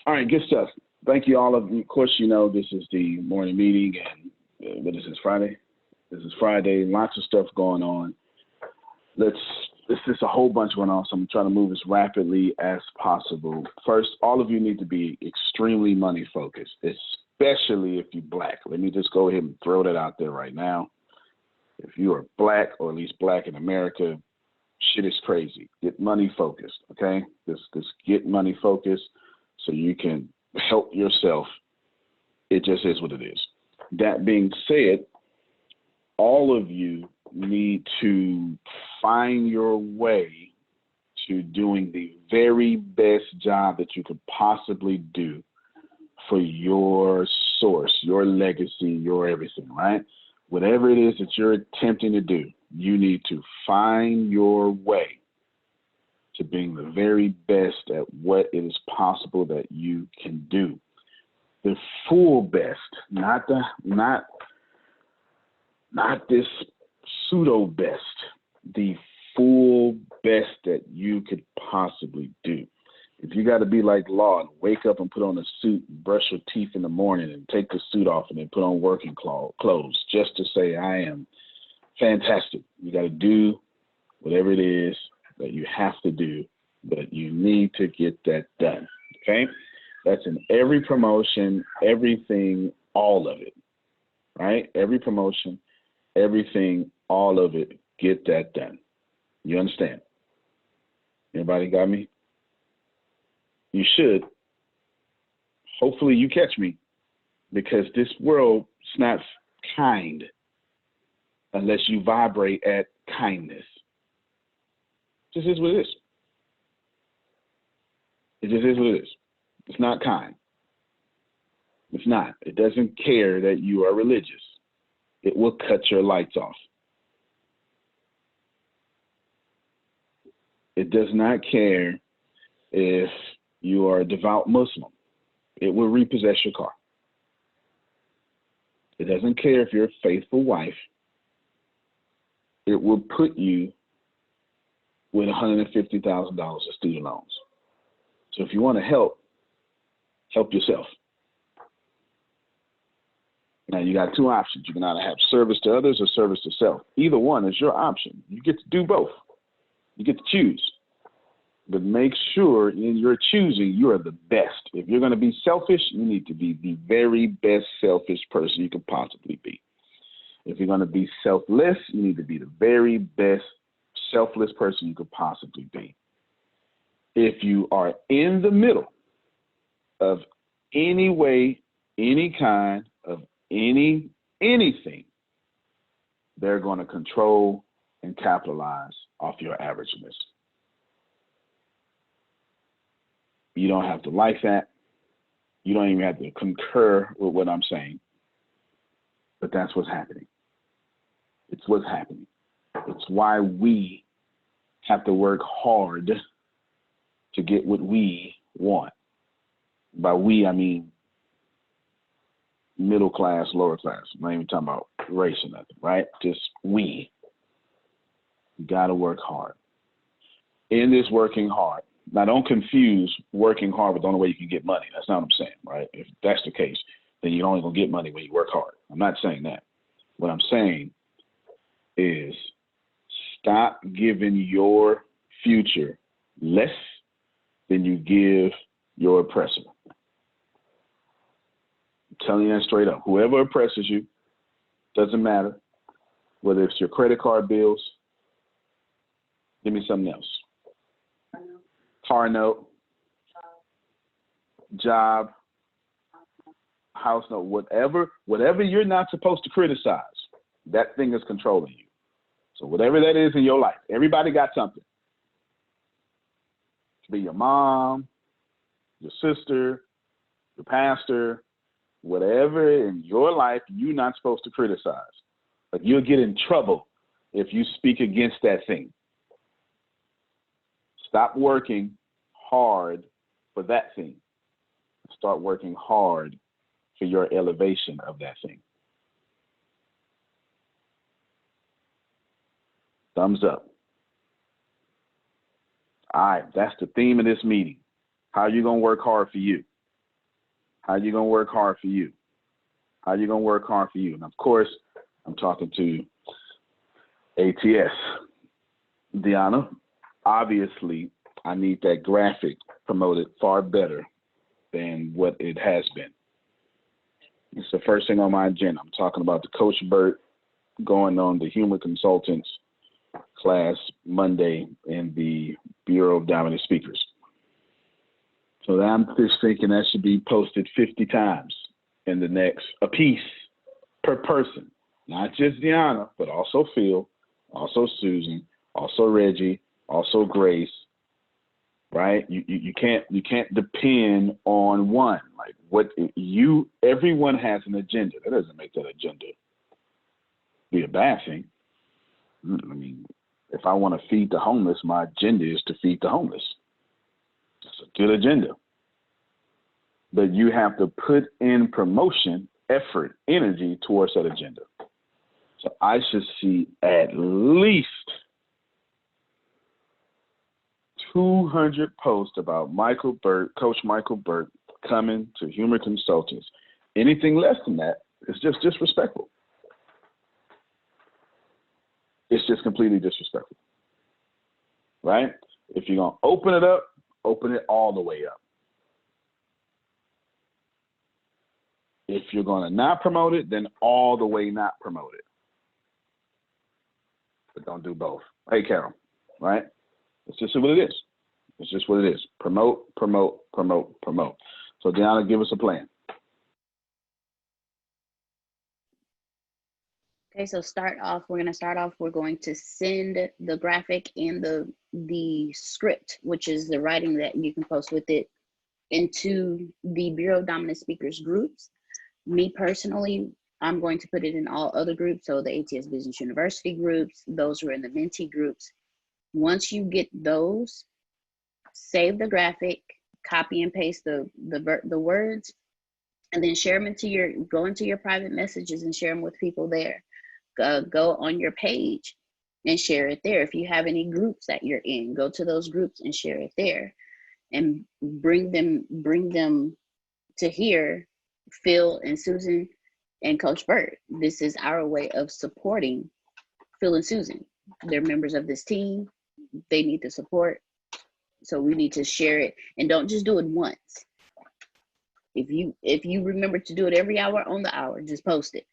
All right, good stuff. Thank you all of you. Of course, you know this is the morning meeting, and what is this, Friday? This is Friday. Lots of stuff going on. This is a whole bunch going on, so I'm trying to move as rapidly as possible. First, all of you need to be extremely money focused, especially if you're black. Let me just go ahead and throw that out there right now. If you are black, or at least black in America, shit is crazy. Get money focused, okay? Just get money focused so you can help yourself. It just is what it is. That being said, all of you need to find your way to doing the very best job that you could possibly do for your source, your legacy, your everything, right? Whatever it is that you're attempting to do, you need to find your way to being the very best at what it is possible that you can do. The full best, not this pseudo best, the full best that you could possibly do. If you got to be like Law and wake up and put on a suit and brush your teeth in the morning and take the suit off and then put on working clothes just to say I am fantastic. You got to do whatever it is that you have to do, but you need to get that done, okay? That's in every promotion, everything, all of it, right? Every promotion, everything, all of it, get that done. You understand? Anybody got me? You should. Hopefully you catch me, because this world is not kind unless you vibrate at kindness. It just is what it is. It just is what it is. It's not kind. It's not. It doesn't care that you are religious. It will cut your lights off. It does not care if you are a devout Muslim. It will repossess your car. It doesn't care if you're a faithful wife. It will put you with $150,000 of student loans. So if you want to help yourself. Now you got two options. You can either have service to others or service to self. Either one is your option. You get to do both. You get to choose. But make sure in your choosing, you are the best. If you're going to be selfish, you need to be the very best selfish person you could possibly be. If you're going to be selfless, you need to be the very best selfless person you could possibly be. If you are in the middle of any way, any kind of anything, they're going to control and capitalize off your averageness. You don't have to like that. You don't even have to concur with what I'm saying. But that's what's happening. It's what's happening. It's why we have to work hard to get what we want. By we, I mean middle class, lower class. I'm not even talking about race or nothing, right? Just we. You got to work hard. In this working hard, now don't confuse working hard with the only way you can get money. That's not what I'm saying, right? If that's the case, then you're only going to get money when you work hard. I'm not saying that. What I'm saying is stop giving your future less than you give your oppressor. I'm telling you that straight up. Whoever oppresses you, doesn't matter. Whether it's your credit card bills, give me something else. Car note, job, house note, whatever you're not supposed to criticize, that thing is controlling you. So whatever that is in your life, everybody got something. It could be your mom, your sister, your pastor, whatever in your life you're not supposed to criticize. But you'll get in trouble if you speak against that thing. Stop working hard for that thing. Start working hard for your elevation of that thing. Thumbs up. All right, that's the theme of this meeting. How are you going to work hard for you? How you gonna work hard for you? How you gonna work hard for you? And of course, I'm talking to ATS. Deanna, obviously, I need that graphic promoted far better than what it has been. It's the first thing on my agenda. I'm talking about the Coach Burt going on the Human Consultants class Monday in the Bureau of Dominant Speakers. So I'm just thinking that should be posted 50 times in the next, a piece per person, not just Deanna, but also Phil, also Susan, also Reggie, also Grace, right? You can't depend on one. Like everyone has an agenda. That doesn't make that agenda be a bad thing. I mean, if I want to feed the homeless, my agenda is to feed the homeless. It's a good agenda. But you have to put in promotion, effort, energy towards that agenda. So I should see at least 200 posts about Michael Burt, Coach Michael Burt, coming to Human Consultants. Anything less than that is just disrespectful. It's just completely disrespectful, right? If you're going to open it up, open it all the way up. If you're going to not promote it, then all the way not promote it. But don't do both. Hey, Carol, right? It's just what it is. It's just what it is. Promote, promote, promote, promote. So, Deanna, give us a plan. Okay, so we're going to send the graphic and the script, which is the writing that you can post with it, into the Bureau of Dominant Speakers groups. Me personally, I'm going to put it in all other groups, so the ATS Business University groups, those who are in the mentee groups. Once you get those, save the graphic, copy and paste the words, and then share them go into your private messages and share them with people there. Go on your page and share it there. If you have any groups that you're in, go to those groups and share it there, and bring them to here, Phil and Susan and Coach Burt. This is our way of supporting Phil and Susan. They're members of this team. They need the support. So we need to share it, and don't just do it once. If you remember to do it every hour on the hour, just post it.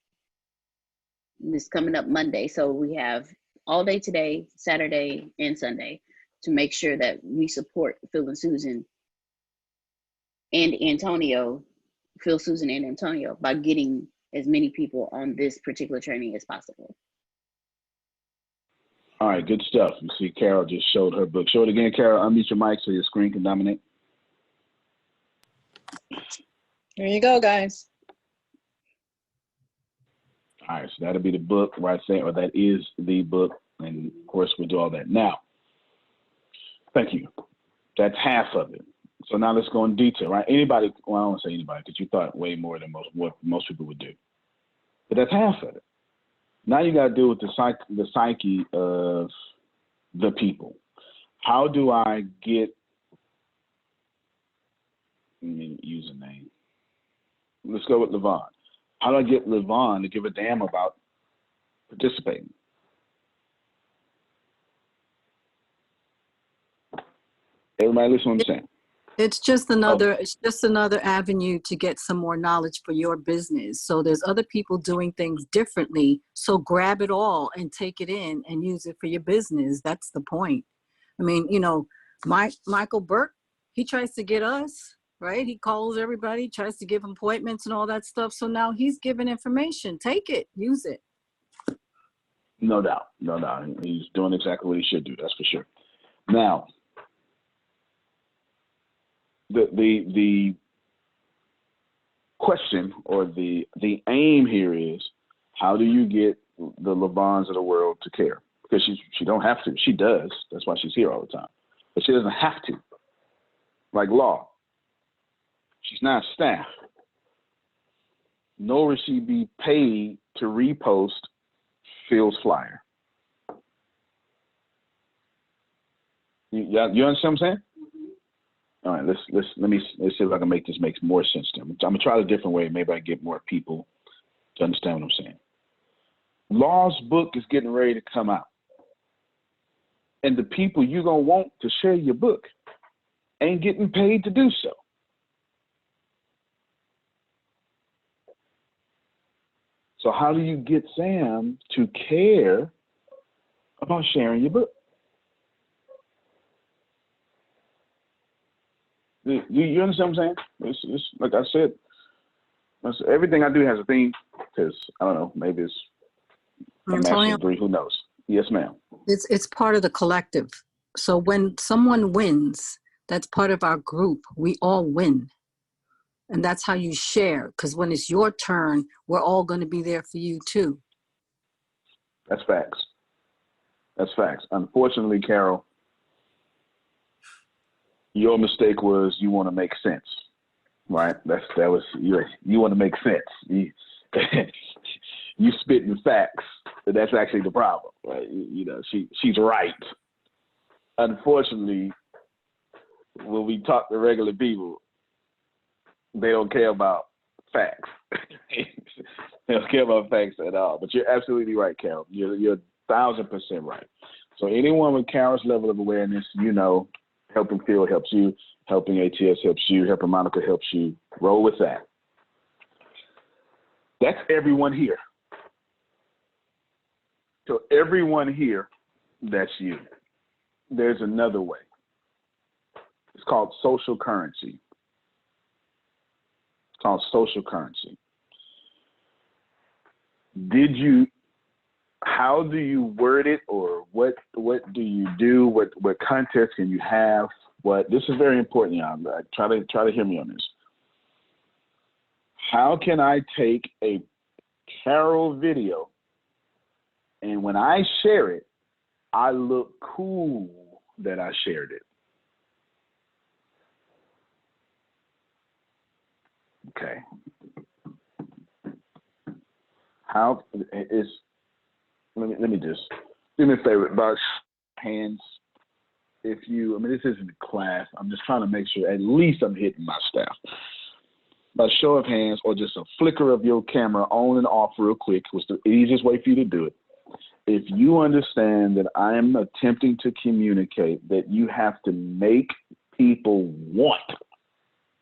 This coming up Monday, so we have all day today, Saturday and Sunday, to make sure that we support Phil and Susan and Antonio, Phil, Susan, and Antonio, by getting as many people on this particular training as possible. All right, good stuff. You see, Carol just showed her book. Show it again, Carol. Unmute your mic so your screen can dominate. Here you go, guys. All right, so that'll be the book right there, or that is the book. And of course, we'll do all that. Now, thank you. That's half of it. So now let's go in detail, right? Anybody, well, I don't want to say anybody, because you thought way more than what most people would do. But that's half of it. Now you got to deal with the psyche of the people. How do I get, username? Let's go with Levon. How do I get Levon to give a damn about participating? Everybody listen to what I'm saying. It's just another avenue to get some more knowledge for your business. So there's other people doing things differently. So grab it all and take it in and use it for your business. That's the point. I mean, Michael Burt, he tries to get us, right? He calls everybody, tries to give appointments and all that stuff. So now he's giving information. Take it, use it. No doubt. He's doing exactly what he should do. That's for sure. Now, the question or the aim here is, how do you get the Levons of the world to care? Because she don't have to. She does. That's why she's here all the time. But she doesn't have to. Like law. She's not staff. Nor will she be paid to repost Phil's flyer. You understand what I'm saying? All right, let's see if I can make this make more sense to them. I'm gonna try it a different way. Maybe I can get more people to understand what I'm saying. Law's book is getting ready to come out, and the people you're gonna want to share your book ain't getting paid to do so. So how do you get Sam to care about sharing your book? You understand what I'm saying? It's like I said, everything I do has a theme, because I don't know, maybe it's a master's degree, who knows? Yes, ma'am. It's part of the collective. So when someone wins, that's part of our group. We all win. And that's how you share, because when it's your turn, we're all going to be there for you too. That's facts. That's facts. Unfortunately, Carol, your mistake was you want to make sense, right? That was you want to make sense. You spitting facts. That's actually the problem, right? You know, she's right. Unfortunately, when we talk to regular people, they don't care about facts. They don't care about facts at all. But you're absolutely right, Carol. You're 1,000% right. So anyone with Carol's level of awareness, you know, helping Phil helps you, helping ATS helps you, helping Monica helps you. Roll with that. That's everyone here. So everyone here, that's you. There's another way. It's called social currency. It's called social currency. How do you word it, or what do you do? What context can you have? This is very important, y'all. Try to hear me on this. How can I take a Carol video, and when I share it, I look cool that I shared it? Okay. How is? Let me just do me a favor about hands. If you, this isn't a class. I'm just trying to make sure at least I'm hitting my staff. By show of hands, or just a flicker of your camera on and off real quick, was the easiest way for you to do it. If you understand that I am attempting to communicate that you have to make people want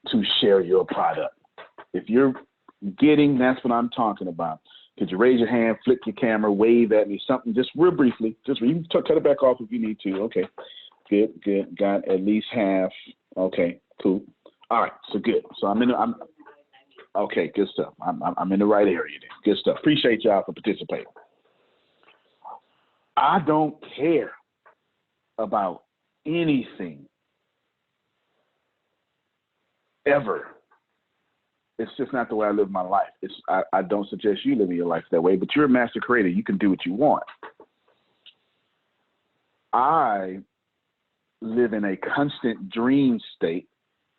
to share your product. If you're getting, that's what I'm talking about. Could you raise your hand, flick your camera, wave at me, something, just real briefly. Just you can cut it back off if you need to. Okay, good. Got at least half. Okay, cool. All right, so good. So I'm okay. Good stuff. I'm in the right area then. Good stuff. Appreciate y'all for participating. I don't care about anything ever. It's just not the way I live my life. I don't suggest you living your life that way, but you're a master creator. You can do what you want. I live in a constant dream state,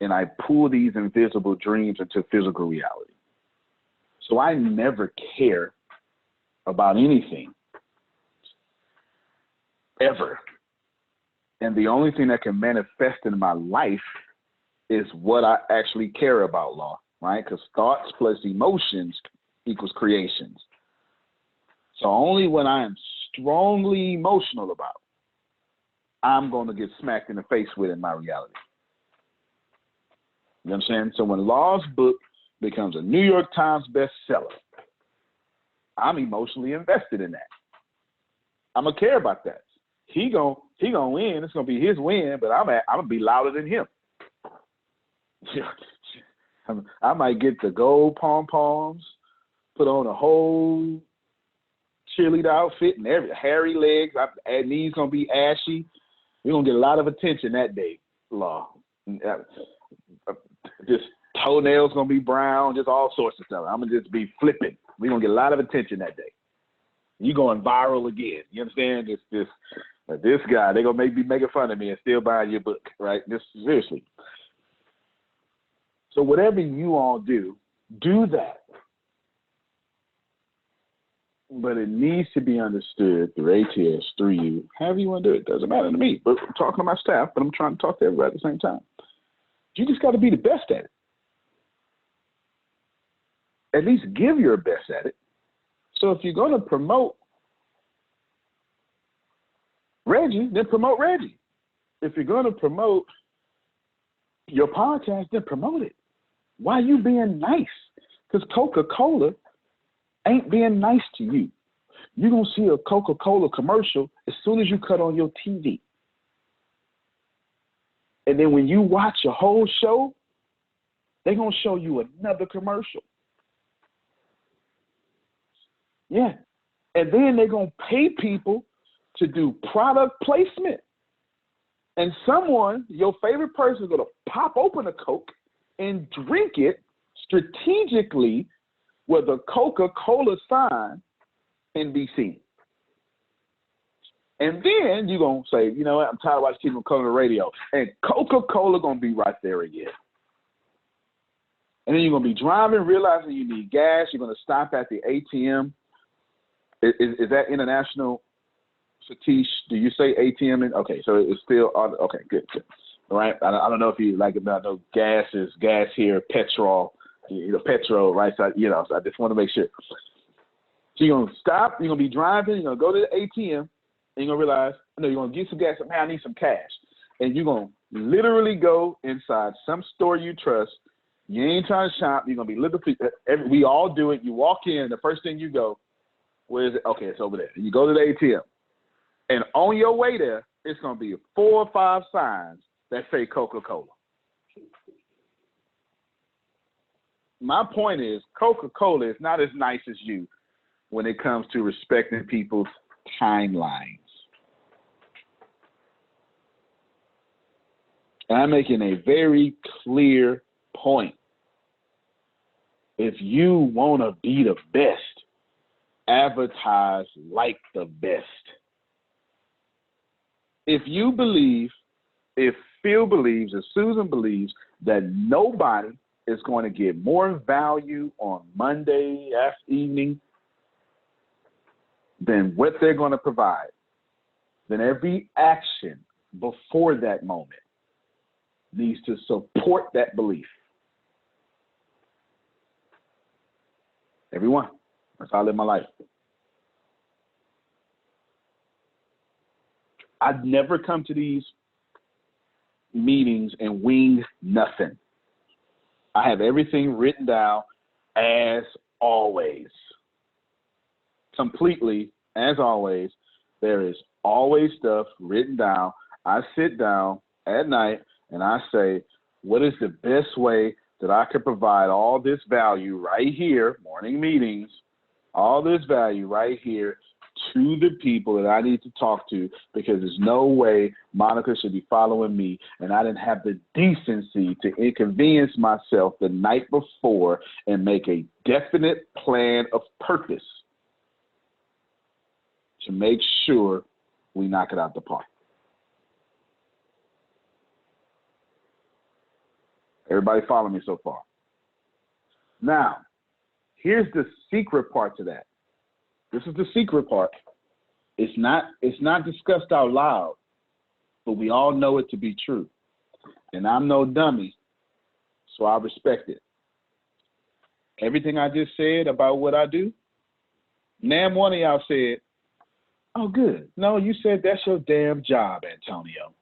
and I pull these invisible dreams into physical reality. So I never care about anything, ever. And the only thing that can manifest in my life is what I actually care about, Law. Right? Because thoughts plus emotions equals creations. So only when I am strongly emotional about, I'm going to get smacked in the face with in my reality. You know what I'm saying? So when Law's book becomes a New York Times bestseller, I'm emotionally invested in that. I'm going to care about that. He gonna win. It's going to be his win, but I'm going to be louder than him. I might get the gold pom-poms, put on a whole cheerleader outfit and every hairy legs. And knees gonna be ashy. We're gonna get a lot of attention that day, Law. Just toenails gonna be brown, just all sorts of stuff. I'm gonna just be flipping. We're gonna get a lot of attention that day. You going viral again. You understand? This guy, they gonna be making fun of me and still buying your book, right? Just seriously. So whatever you all do that. But it needs to be understood through ATS, through you, however you want to do it. Doesn't matter to me. But I'm talking to my staff, but I'm trying to talk to everybody at the same time. You just got to be the best at it. At least give your best at it. So if you're going to promote Reggie, then promote Reggie. If you're going to promote your podcast, then promote it. Why are you being nice? Because Coca-Cola ain't being nice to you. You're going to see a Coca-Cola commercial as soon as you cut on your TV. And then when you watch a whole show, they're going to show you another commercial. Yeah. And then they're going to pay people to do product placement. And someone, your favorite person, is going to pop open a Coke and drink it strategically with a Coca-Cola sign can be seen. And then you're going to say, you know what, I'm tired of watching people on the radio. And Coca-Cola going to be right there again. And then you're going to be driving, realizing you need gas. You're going to stop at the ATM. Is that international, Satish? Do you say ATM? Okay, so it's still, okay, good. All right, I don't know if you like it, but I know gas is gas here, petrol, petrol, right? So, so I just want to make sure. So you're going to stop, you're going to be driving, you're going to go to the ATM, and you're going to realize, you're going to get some gas, man, I need some cash. And you're going to literally go inside some store you trust. You ain't trying to shop. You're going to be literally, we all do it. You walk in, the first thing you go, where is it? Okay, it's over there. You go to the ATM. And on your way there, it's going to be 4 or 5 signs that say Coca-Cola. My point is, Coca-Cola is not as nice as you when it comes to respecting people's timelines. And I'm making a very clear point. If you want to be the best, advertise like the best. If you believe, if Phil believes, if Susan believes that nobody is going to get more value on Monday evening than what they're going to provide, then every action before that moment needs to support that belief. Everyone. That's how I live my life. I've never come to these meetings and winged nothing. I have everything written down as always. Completely, as always. There is always stuff written down. I sit down at night and I say, what is the best way that I could provide all this value right here, morning meetings, all this value right here to the people that I need to talk to, because there's no way Monica should be following me and I didn't have the decency to inconvenience myself the night before and make a definite plan of purpose to make sure we knock it out the park. Everybody follow me so far? Now, here's the secret part to that. This is the secret part. It's not discussed out loud, but we all know it to be true. And I'm no dummy, so I respect it. Everything I just said about what I do, damn one of y'all said, oh, good. No, you said that's your damn job, Antonio.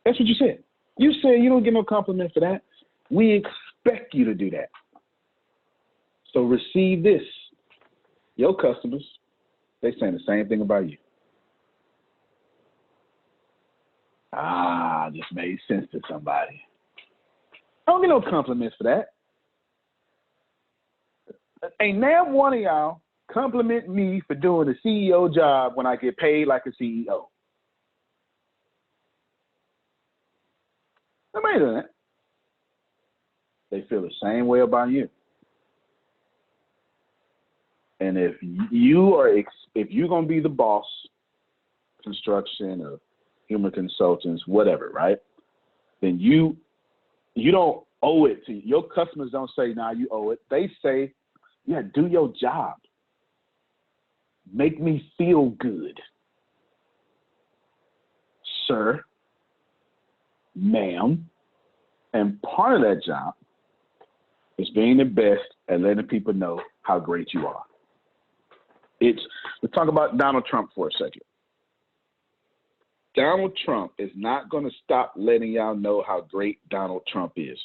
That's what you said. You said you don't get no compliment for that. We expect you to do that. So receive this. Your customers, they saying the same thing about you. This made sense to somebody. I don't get no compliments for that. Ain't damn one of y'all compliment me for doing the CEO job when I get paid like a CEO. Nobody doing that. They feel the same way about you. And if you're gonna be the boss, construction or human consultants, whatever, right? Then you don't owe it to your customers. Don't say, nah, you owe it. They say, yeah, do your job. Make me feel good, sir. ma'am. And part of that job is being the best at letting people know how great you are. Let's talk about Donald Trump for a second. Donald Trump is not going to stop letting y'all know how great Donald Trump is.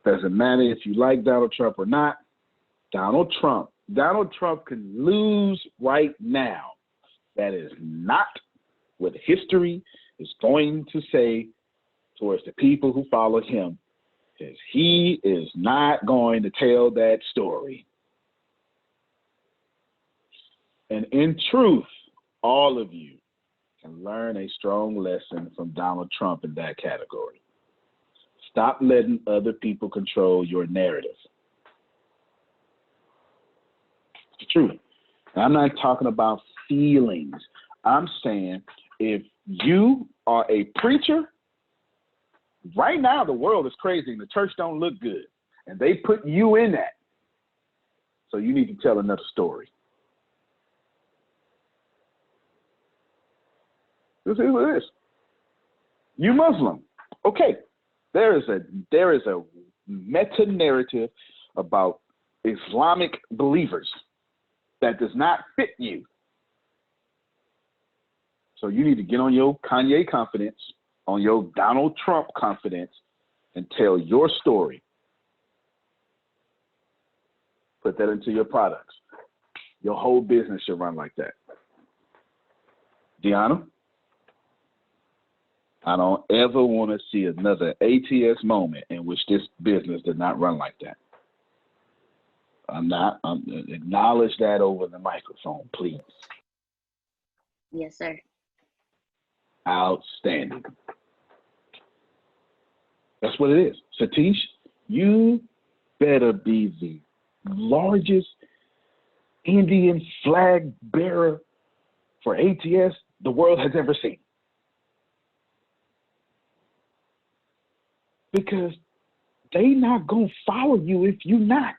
Doesn't matter if you like Donald Trump or not. Donald Trump can lose right now. That is not what history is going to say towards the people who follow him, because he is not going to tell that story. And in truth, all of you can learn a strong lesson from Donald Trump in that category. Stop letting other people control your narrative. It's the truth. And I'm not talking about feelings. I'm saying if you are a preacher, right now the world is crazy and the church don't look good. And they put you in that. So you need to tell another story. This is what it is. You Muslim. Okay. There is a meta-narrative about Islamic believers that does not fit you. So you need to get on your Kanye confidence, on your Donald Trump confidence, and tell your story. Put that into your products. Your whole business should run like that. Deanna? I don't ever want to see another ATS moment in which this business did not run like that. Acknowledge that over the microphone, please. Yes, sir. Outstanding. That's what it is. Satish, you better be the largest Indian flag bearer for ATS the world has ever seen. Because they not going to follow you if you not.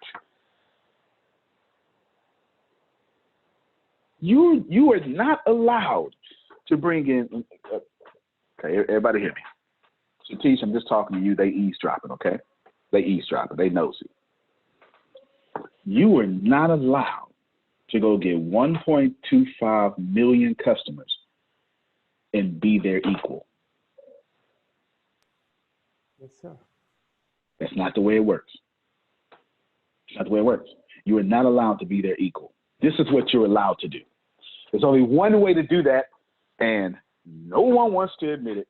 You are not allowed to bring in, okay, everybody hear me. Satish, I'm just talking to you. They eavesdropping, okay? They eavesdropping. They nosy. You are not allowed to go get 1.25 million customers and be their equal. Yes, sir. That's not the way it works. It's not the way it works. You are not allowed to be their equal. This is what you're allowed to do. There's only one way to do that, and no one wants to admit it,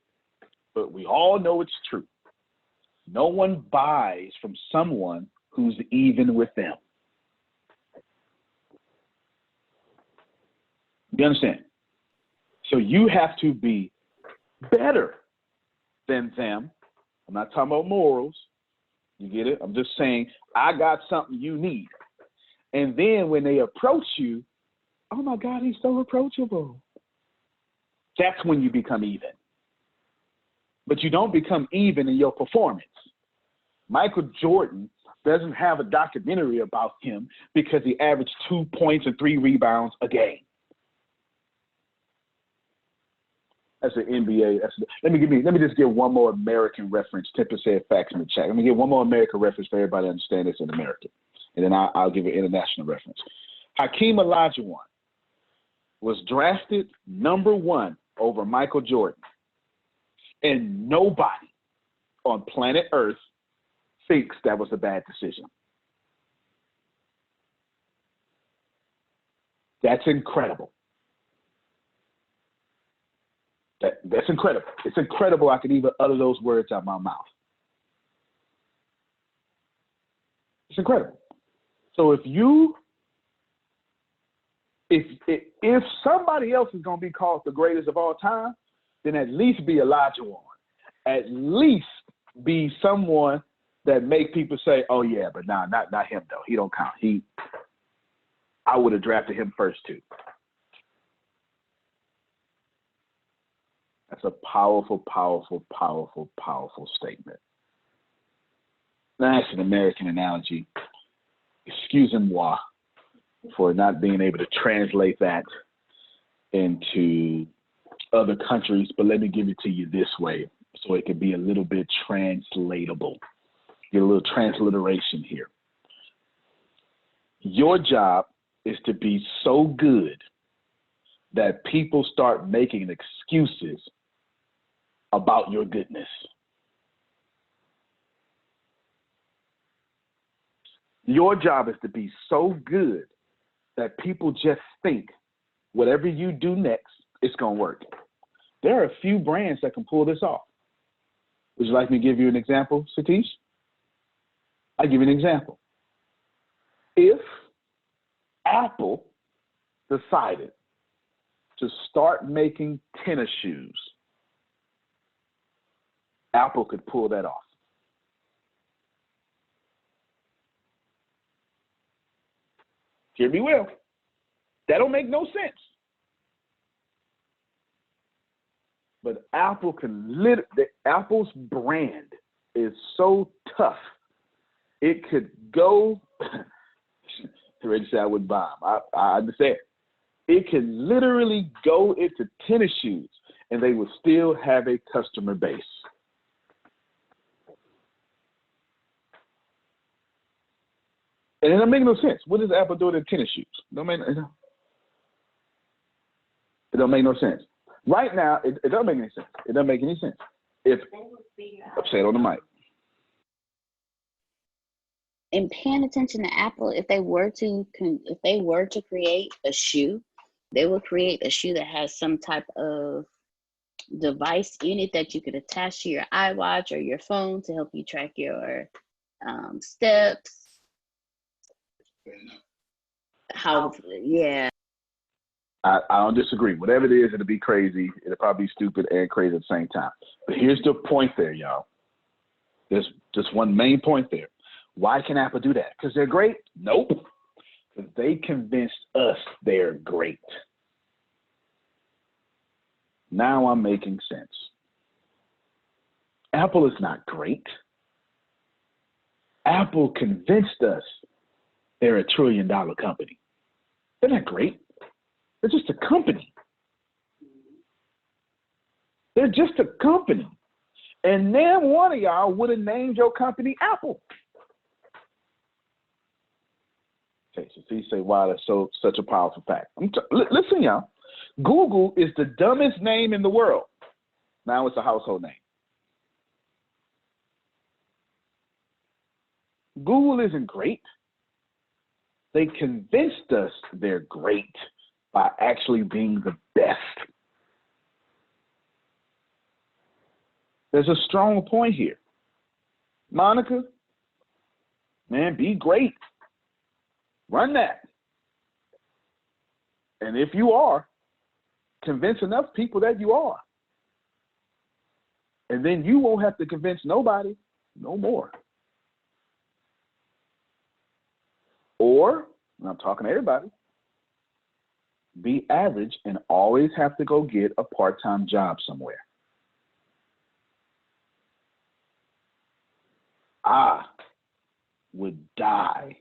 but we all know it's true. No one buys from someone who's even with them. You understand? So you have to be better than them. I'm not talking about morals. You get it? I'm just saying, I got something you need. And then when they approach you, oh my God, he's so approachable. That's when you become even. But you don't become even in your performance. Michael Jordan doesn't have a documentary about him because he averaged 2 points and 3 rebounds a game. That's the NBA. Let me just give one more American reference. Tipper said facts in the chat. Let me give one more American reference for everybody to understand this in America. And then I'll give an international reference. Hakeem Olajuwon was drafted #1 over Michael Jordan. And nobody on planet Earth thinks that was a bad decision. That's incredible. That's incredible. It's incredible I could even utter those words out of my mouth. It's incredible. So if somebody else is going to be called the greatest of all time, then at least be Olajuwon. At least be someone that make people say, "Oh yeah, but not him though. He don't count. I would have drafted him first too." That's a powerful, powerful, powerful, powerful statement. That's an American analogy. Excusez-moi for not being able to translate that into other countries, but let me give it to you this way so it can be a little bit translatable. Get a little transliteration here. Your job is to be so good that people start making excuses about your goodness. Your job is to be so good that people just think whatever you do next, it's going to work. There are a few brands that can pull this off. Would you like me to give you an example, Satish? I'll give you an example. If Apple decided to start making tennis shoes, Apple could pull that off. Hear me well. That don't make no sense. But Apple can Apple's brand is so tough. It could go, Reggie said I would buy them. I understand. It can literally go into tennis shoes and they will still have a customer base. And it don't make no sense. What is Apple doing in tennis shoes? It don't make no sense. Right now, it doesn't make any sense. It doesn't make any sense. If say it on the mic. And paying attention to Apple, if they were to create a shoe, they will create a shoe that has some type of device in it that you could attach to your iWatch or your phone to help you track your steps. Yeah. I don't disagree. Whatever it is, it'll be crazy. It'll probably be stupid and crazy at the same time. But here's the point there, y'all. There's just one main point there. Why can Apple do that? Because they're great? Nope. Because they convinced us they're great. Now I'm making sense. Apple is not great. Apple convinced us they're a $1 trillion company. They're not great. They're just a company. They're just a company. And then one of y'all would have named your company Apple. Okay, so you say, wow, that's such a powerful fact. Listen, y'all. Google is the dumbest name in the world. Now it's a household name. Google isn't great. They convinced us they're great by actually being the best. There's a strong point here. Monica, man, be great. Run that. And if you are, convince enough people that you are. And then you won't have to convince nobody no more. Or, and I'm talking to everybody, be average and always have to go get a part-time job somewhere. I would die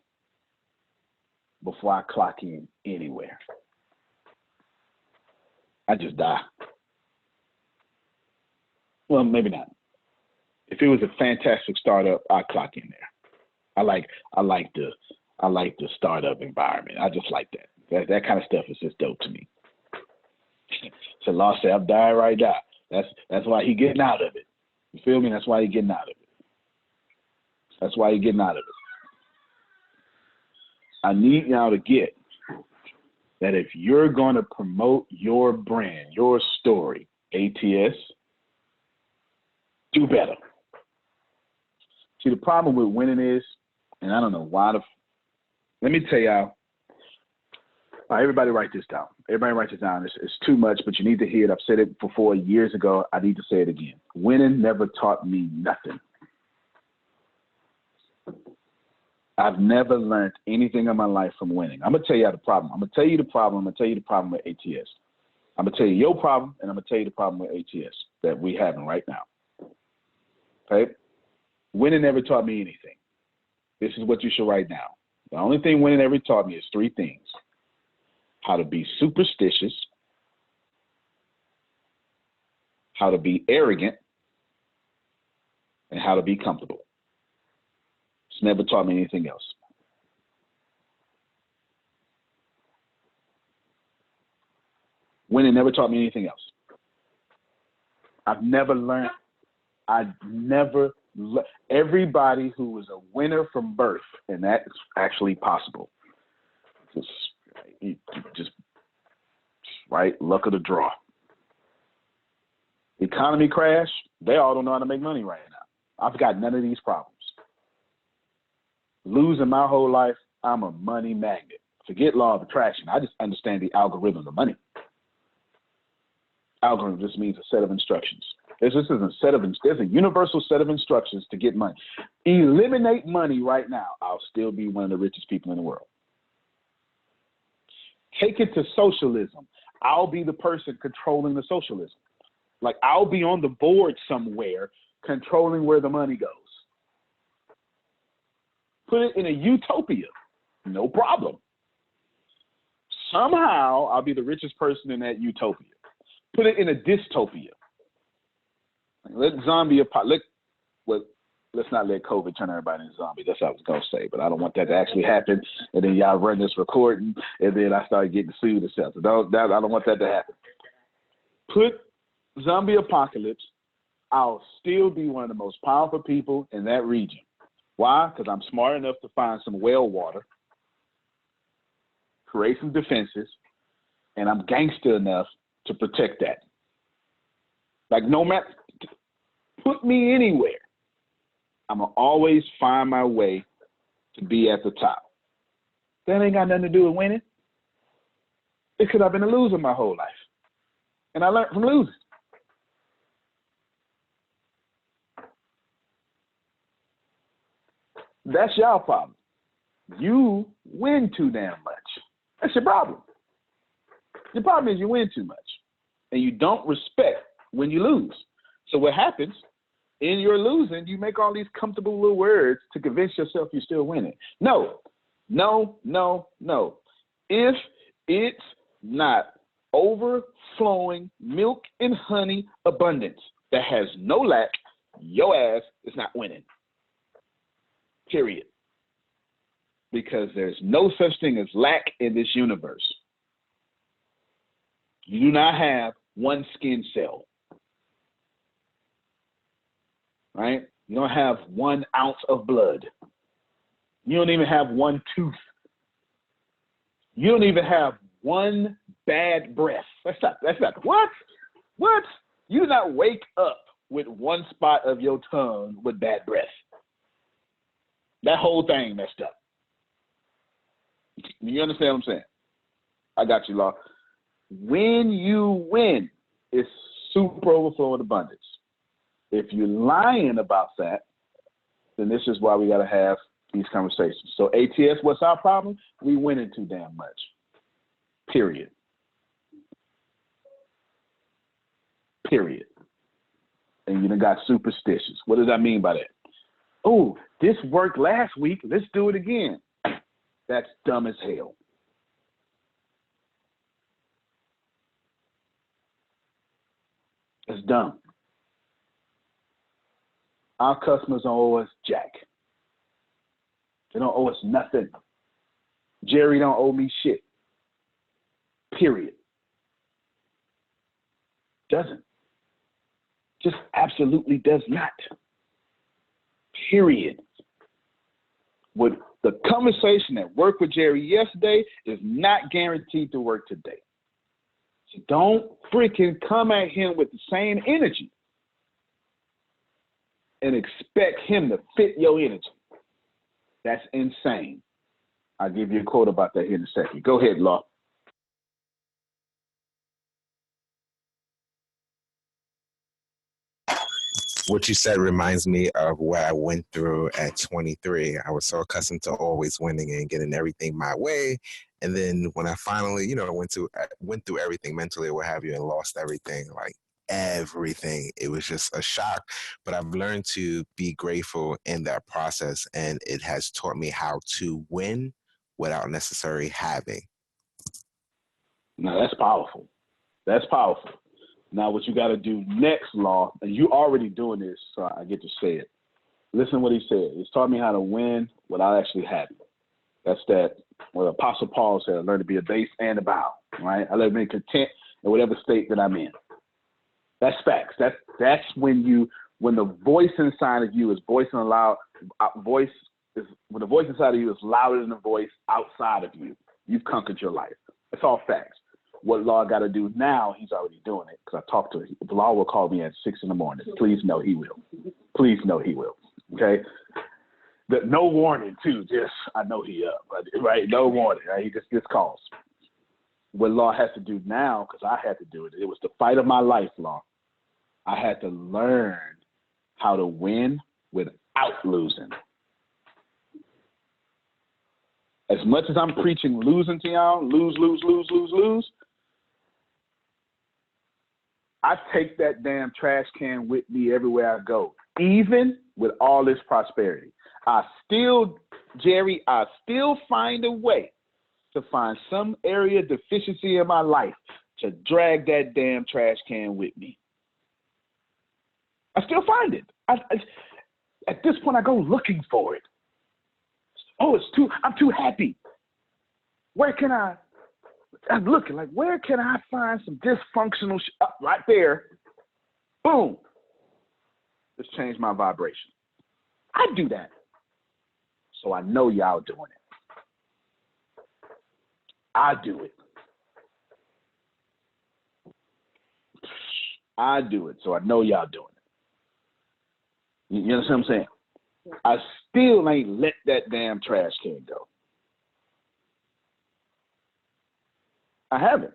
before I clock in anywhere. I just die. Well, maybe not. If it was a fantastic startup, I'd clock in there. I like the startup environment. I just like that. That kind of stuff is just dope to me. So Law said, I'm dying right now. That's why he getting out of it. You feel me? That's why he getting out of it. That's why he getting out of it. I need y'all to get that if you're going to promote your brand, your story, ATS, do better. See, the problem with winning is, and I don't know why let me tell y'all, everybody write this down. Everybody write this down. It's too much, but you need to hear it. I've said it before years ago. I need to say it again. Winning never taught me nothing. I've never learned anything in my life from winning. I'm going to tell you the problem. I'm going to tell you the problem. I'm going to tell you the problem with ATS. I'm going to tell you your problem, and I'm going to tell you the problem with ATS that we're having right now. Okay? Winning never taught me anything. This is what you should write down. The only thing winning ever taught me is 3 things. How to be superstitious, how to be arrogant, and how to be comfortable. It's never taught me anything else. Winning never taught me anything else. Everybody who was a winner from birth, and that's actually possible. Just right, luck of the draw. Economy crash, they all don't know how to make money right now. I've got none of these problems. Losing my whole life, I'm a money magnet. Forget law of attraction. I just understand the algorithm of money. Algorithm just means a set of instructions. There's a universal set of instructions to get money. Eliminate money right now. I'll still be one of the richest people in the world. Take it to socialism. I'll be the person controlling the socialism. Like I'll be on the board somewhere controlling where the money goes. Put it in a utopia. No problem. Somehow I'll be the richest person in that utopia. Put it in a dystopia. Let zombie apocalypse. Let's not let COVID turn everybody into zombies. That's what I was gonna say, but I don't want that to actually happen. And then y'all run this recording, and then I start getting sued and stuff. So I don't want that to happen. Put zombie apocalypse. I'll still be one of the most powerful people in that region. Why? Because I'm smart enough to find some well water, create some defenses, and I'm gangster enough to protect that. Like no matter, put me anywhere, I'm gonna always find my way to be at the top. That ain't got nothing to do with winning. It's because I've been a loser my whole life. And I learned from losing. That's y'all problem. You win too damn much. That's your problem. Your problem is you win too much. And you don't respect when you lose. So what happens, in your losing, you make all these comfortable little words to convince yourself you're still winning. No. If it's not overflowing milk and honey abundance that has no lack, your ass is not winning. Period. Because there's no such thing as lack in this universe. You do not have one skin cell. Right? You don't have 1 ounce of blood. You don't even have one tooth. You don't even have one bad breath. That's not what? You do not wake up with one spot of your tongue with bad breath. That whole thing messed up. You understand what I'm saying? I got you, Law. When you win, it's super overflowing abundance. If you're lying about that, then this is why we got to have these conversations. So ATS, what's our problem? We winning too damn much. Period. And you done got superstitious. What does that mean by that? Oh, this worked last week. Let's do it again. That's dumb as hell. It's dumb. Our customers don't owe us jack. They don't owe us nothing. Jerry don't owe me shit. Period. Doesn't. Just absolutely does not. Period. What the conversation that worked with Jerry yesterday is not guaranteed to work today. So don't freaking come at him with the same energy and expect him to fit your energy. That's insane. I'll give you a quote about that here in a second. Go ahead, Law. What you said reminds me of what I went through at 23. I was so accustomed to always winning and getting everything my way. And then when I finally, went through everything mentally or what have you and lost everything, like everything, it was just a shock. But I've learned to be grateful in that process. And it has taught me how to win without necessarily having. No, that's powerful. That's powerful. Now, what you got to do next, Law, and you already doing this, so I get to say it. Listen to what he said. He's taught me how to win without actually having. That's that, what Apostle Paul said, I learned to be a base and a bow, right? I learned to be content in whatever state that I'm in. That's facts. That's when the voice inside of you is voicing aloud, when the voice inside of you is louder than the voice outside of you, you've conquered your life. It's all facts. What Law got to do now, he's already doing it because I talked to him. The Law will call me at 6 in the morning. Please know he will. Please know he will. Okay? No warning, too. Just, I know he up, right? No warning. Right? He just gets calls. What Law has to do now, because I had to do it, it was the fight of my life, Law. I had to learn how to win without losing. As much as I'm preaching losing to y'all, lose, I take that damn trash can with me everywhere I go, even with all this prosperity. Jerry, I still find a way to find some area of deficiency in my life to drag that damn trash can with me. I still find it. At this point, I go looking for it. Oh, I'm too happy. I'm looking like, where can I find some dysfunctional right there? Boom. Just change my vibration. I do that. So I know y'all doing it. I do it. I do it. So I know y'all doing it. You understand what I'm saying? I still ain't let that damn trash can go. I haven't.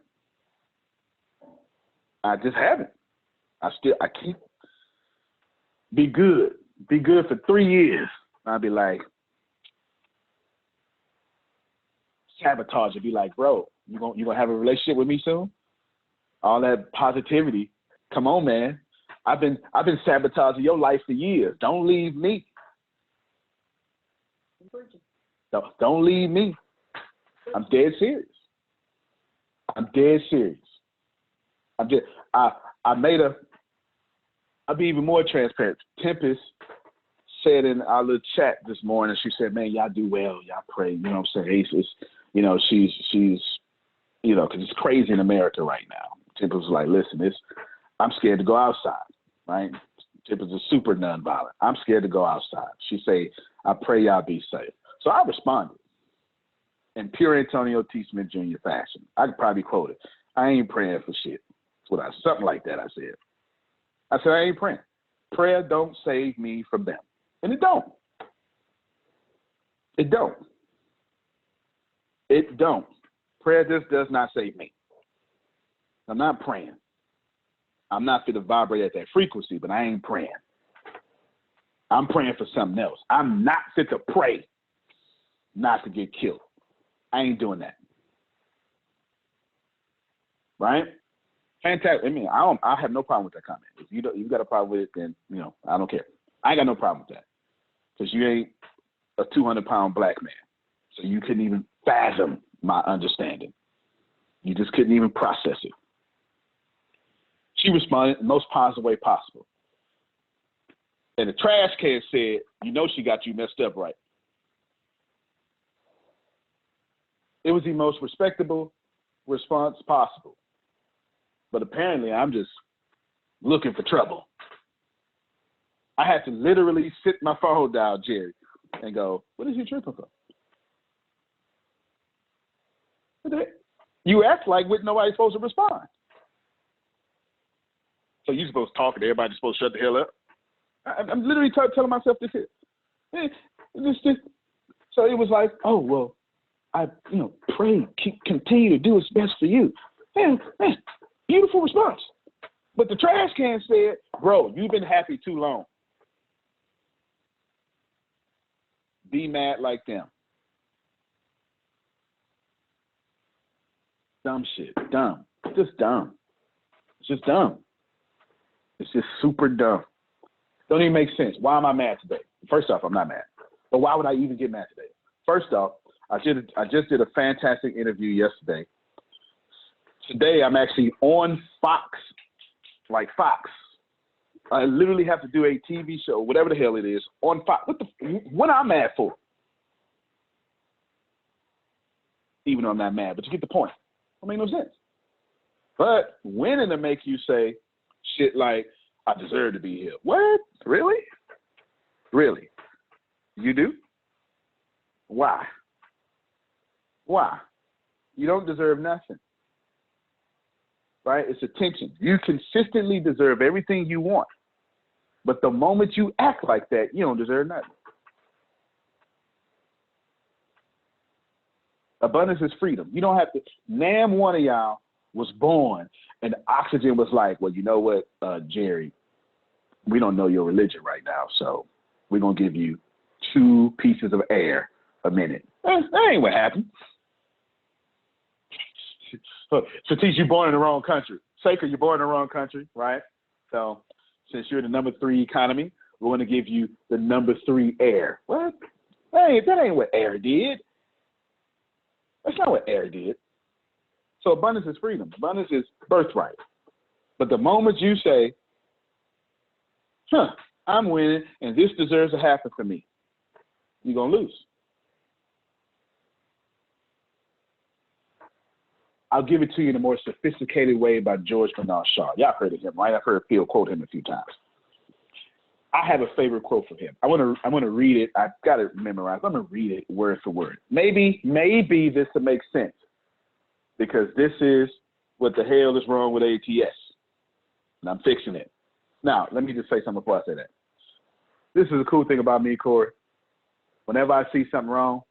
I just haven't. I keep be good for 3 years. I'll be like, sabotage it. Be like, bro, you gonna have a relationship with me soon? All that positivity. Come on, man. I've been sabotaging your life for years. Don't leave me. Don't leave me. I'm dead serious. I'll be even more transparent. Tempest said in our little chat this morning, she said, man, y'all do well. Y'all pray. You know what I'm saying? She's because it's crazy in America right now. Tempest was like, listen, I'm scared to go outside, right? Tempest is super nonviolent. I'm scared to go outside. She say, I pray y'all be safe. So I responded in pure Antonio T. Smith Jr. fashion. I could probably quote it. I ain't praying for shit. Something like that I said. I said, I ain't praying. Prayer don't save me from them. And it don't. It don't. It don't. Prayer just does not save me. I'm not praying. I'm not fit to vibrate at that frequency, but I ain't praying. I'm praying for something else. I'm not fit to pray not to get killed. I ain't doing that. Right? Fantastic. I mean, I have no problem with that comment. If you got a problem with it, then I don't care. I ain't got no problem with that. Because you ain't a 200-pound black man. So you couldn't even fathom my understanding. You just couldn't even process it. She responded in the most positive way possible. And the trash can said, she got you messed up right. It was the most respectable response possible. But apparently I'm just looking for trouble. I had to literally sit my phone down, Jerry, and go, what is you tripping for? You act like nobody's supposed to respond. So you supposed to talk and everybody's supposed to shut the hell up? I'm literally telling myself this here. So it was like, oh, well, I pray, continue to do what's best for you. Man, beautiful response. But the trash can said, bro, you've been happy too long. Be mad like them. Dumb shit. Dumb. Just dumb. It's just dumb. It's just super dumb. Don't even make sense. Why am I mad today? First off, I'm not mad. But why would I even get mad today? First off, I just did a fantastic interview yesterday. Today, I'm actually on Fox like Fox. I literally have to do a TV show, whatever the hell it is, on Fox. What I'm mad for? Even though I'm not mad, but you get the point. It make no sense. But winning to make you say shit like, I deserve to be here. What? Really? Really? You do? Why? Why? You don't deserve nothing. Right? It's attention. You consistently deserve everything you want. But the moment you act like that, you don't deserve nothing. Abundance is freedom. You don't have to. Name one of y'all was born and oxygen was like, well, you know what, Jerry, we don't know your religion right now, so we're going to give you 2 pieces of air a minute. That ain't what happened. Satish, you're born in the wrong country. Saker, you're born in the wrong country, right? So since you're the number 3 economy, we're going to give you the number 3 air. What? That ain't what air did. That's not what air did. So abundance is freedom. Abundance is birthright. But the moment you say, I'm winning and this deserves to happen for me, you're going to lose. I'll give it to you in a more sophisticated way by George Bernard Shaw. Y'all heard of him, right? I've heard Phil quote him a few times. I have a favorite quote from him. I want to read it. I've got it memorized. I'm going to read it word for word. Maybe this will make sense because this is what the hell is wrong with ATS. And I'm fixing it. Now, let me just say something before I say that. This is a cool thing about me, Corey. Whenever I see something wrong,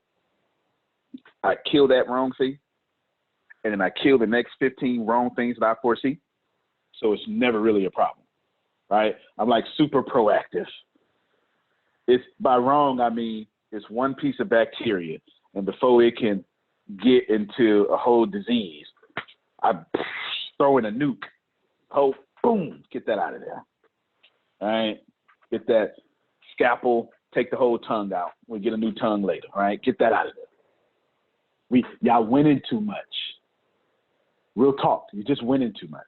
I kill that wrong see, and then I kill the next 15 wrong things that I foresee. So it's never really a problem. Right? I'm like super proactive. It's by wrong, I mean, it's one piece of bacteria. And before it can get into a whole disease, I throw in a nuke. Oh, boom, get that out of there. All right? Get that scalpel, take the whole tongue out. We'll get a new tongue later. All right? Get that out of there. Y'all winning too much. Real talk. You're just winning too much.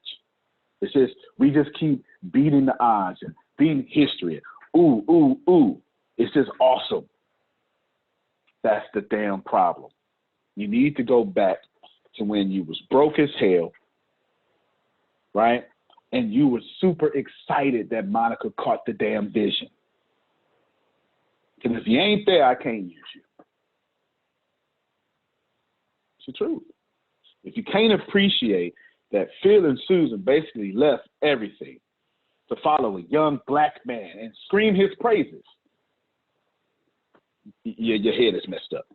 It's just, we just keep beating the odds and beating history. Ooh, ooh, ooh. It's just awesome. That's the damn problem. You need to go back to when you was broke as hell, right? And you were super excited that Monica caught the damn vision. Because if you ain't there, I can't use you. It's the truth. If you can't appreciate that Phil and Susan basically left everything to follow a young black man and scream his praises, your head is messed up.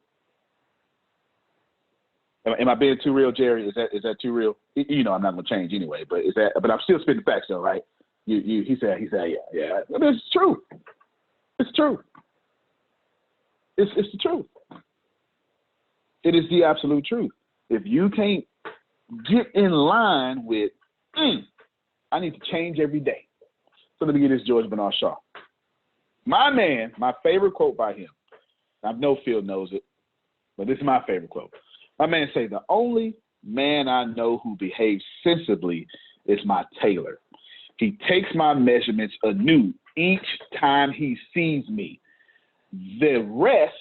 Am I being too real, Jerry? Is that too real? You know I'm not gonna change anyway, but but I'm still spitting facts though, right? He said, yeah. I mean, it's true. It's true. It's the truth. It is the absolute truth. If you can't get in line with, I need to change every day. So let me get this George Bernard Shaw. My man, my favorite quote by him, I know Phil knows it, but this is my favorite quote. My man say, the only man I know who behaves sensibly is my tailor. He takes my measurements anew each time he sees me. The rest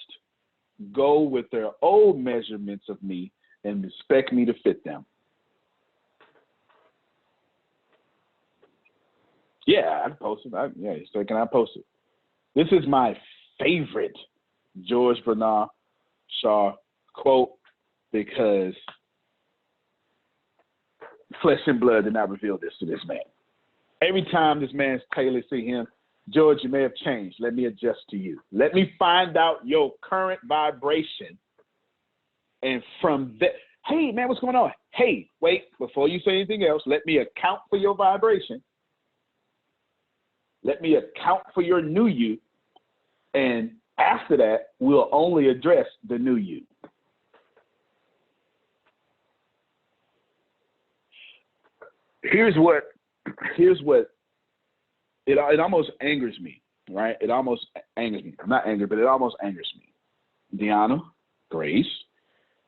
go with their old measurements of me and expect me to fit them. Yeah, I post it. So can I post it? This is my favorite George Bernard Shaw quote because flesh and blood did not reveal this to this man. Every time this man's tailor see him, George, you may have changed. Let me adjust to you. Let me find out your current vibration. And from that, hey, man, what's going on? Hey, wait, before you say anything else, let me account for your vibration. Let me account for your new you. And after that, we'll only address the new you. Here's what it almost angers me, right? It almost angers me. I'm not angry, but it almost angers me. Deanna, Grace,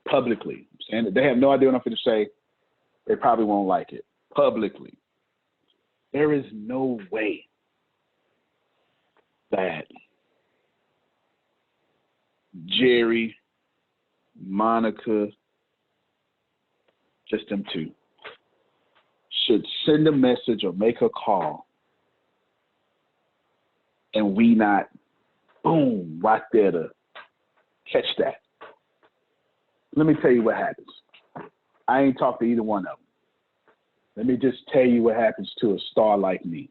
publicly, saying that they have no idea what I'm going to say. They probably won't like it. Publicly There is no way that Jerry, Monica, just them two, should send a message or make a call and we not, boom, right there to catch that. Let me tell you what happens. I ain't talked to either one of them. Let me just tell you what happens to a star like me.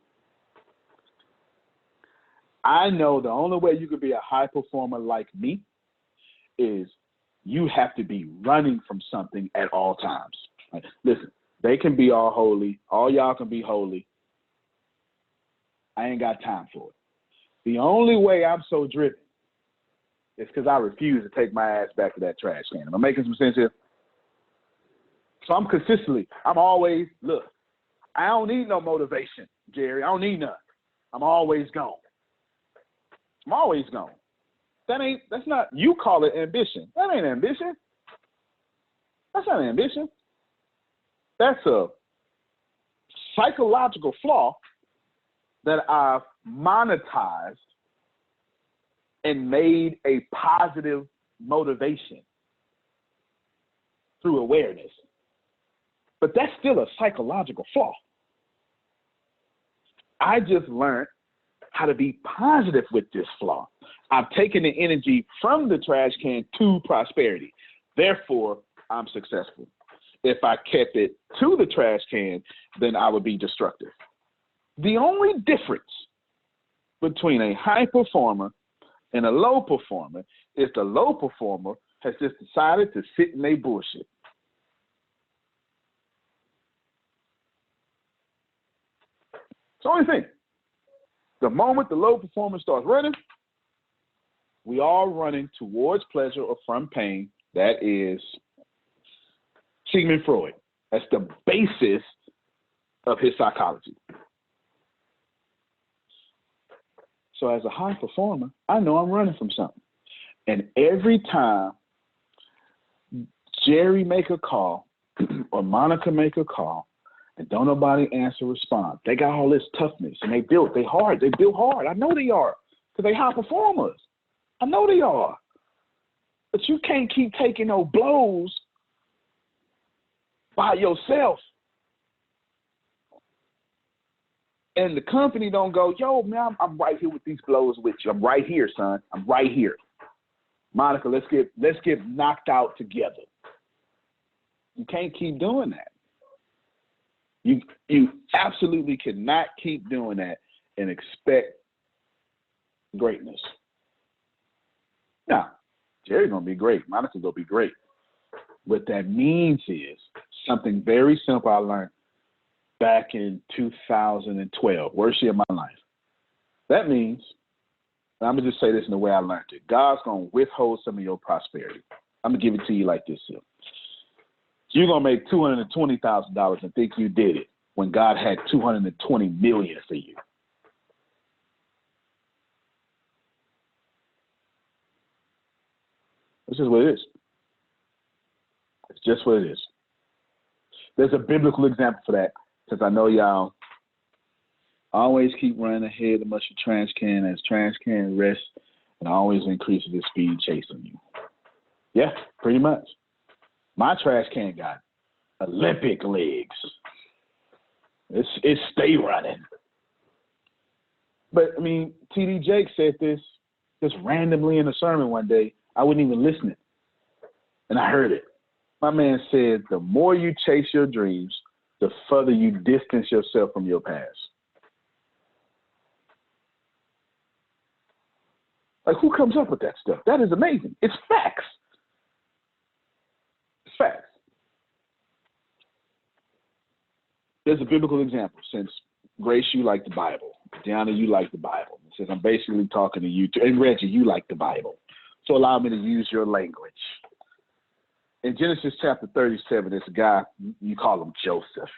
I know the only way you can be a high performer like me is you have to be running from something at all times. Like, listen, they can be all holy. All y'all can be holy. I ain't got time for it. The only way I'm so driven is because I refuse to take my ass back to that trash can. Am I making some sense here? So I'm always, look, I don't need no motivation, Jerry. I don't need none. I'm always gone. I'm always gone. That's not, you call it ambition. That ain't ambition. That's not ambition. That's a psychological flaw that I've monetized and made a positive motivation through awareness. But that's still a psychological flaw. I just learned how to be positive with this flaw. I've taken the energy from the trash can to prosperity. Therefore, I'm successful. If I kept it to the trash can, then I would be destructive. The only difference between a high performer and a low performer is the low performer has just decided to sit in their bullshit. It's the only thing. The moment the low performer starts running, we are running towards pleasure or from pain. That is Sigmund Freud. That's the basis of his psychology. So as a high performer, I know I'm running from something. And every time Jerry make a call or Monica make a call and don't nobody answer, respond, they got all this toughness and they build hard. I know they are because they high performers. I know they are. But you can't keep taking no blows by yourself. And the company don't go, yo, man, I'm right here with these blows with you. I'm right here, son. I'm right here. Monica, let's get knocked out together. You can't keep doing that. You absolutely cannot keep doing that and expect greatness. Now, Jerry's gonna be great. Monica's gonna be great. What that means is something very simple I learned back in 2012, worst year of my life. That means, and I'm gonna just say this in the way I learned it, God's gonna withhold some of your prosperity. I'm gonna give it to you like this here. You're gonna make $220,000 and think you did it when God had $220 million for you. This is what it is. It's just what it is. There's a biblical example for that, because I know y'all always keep running ahead of much of trash can as trash can rests and always increases its speed chasing you. Yeah, pretty much. My trash can got Olympic legs. It's stay running. But I mean, T.D. Jakes said this just randomly in a sermon one day. I wasn't even listening, and I heard it. My man said, the more you chase your dreams, the further you distance yourself from your past. Like, who comes up with that stuff? That is amazing. It's facts. It's facts. There's a biblical example. Since Grace, you like the Bible. Deanna, you like the Bible. Since I'm basically talking to you, and Reggie, you like the Bible. So allow me to use your language. In Genesis chapter 37, there's a guy, you call him Joseph.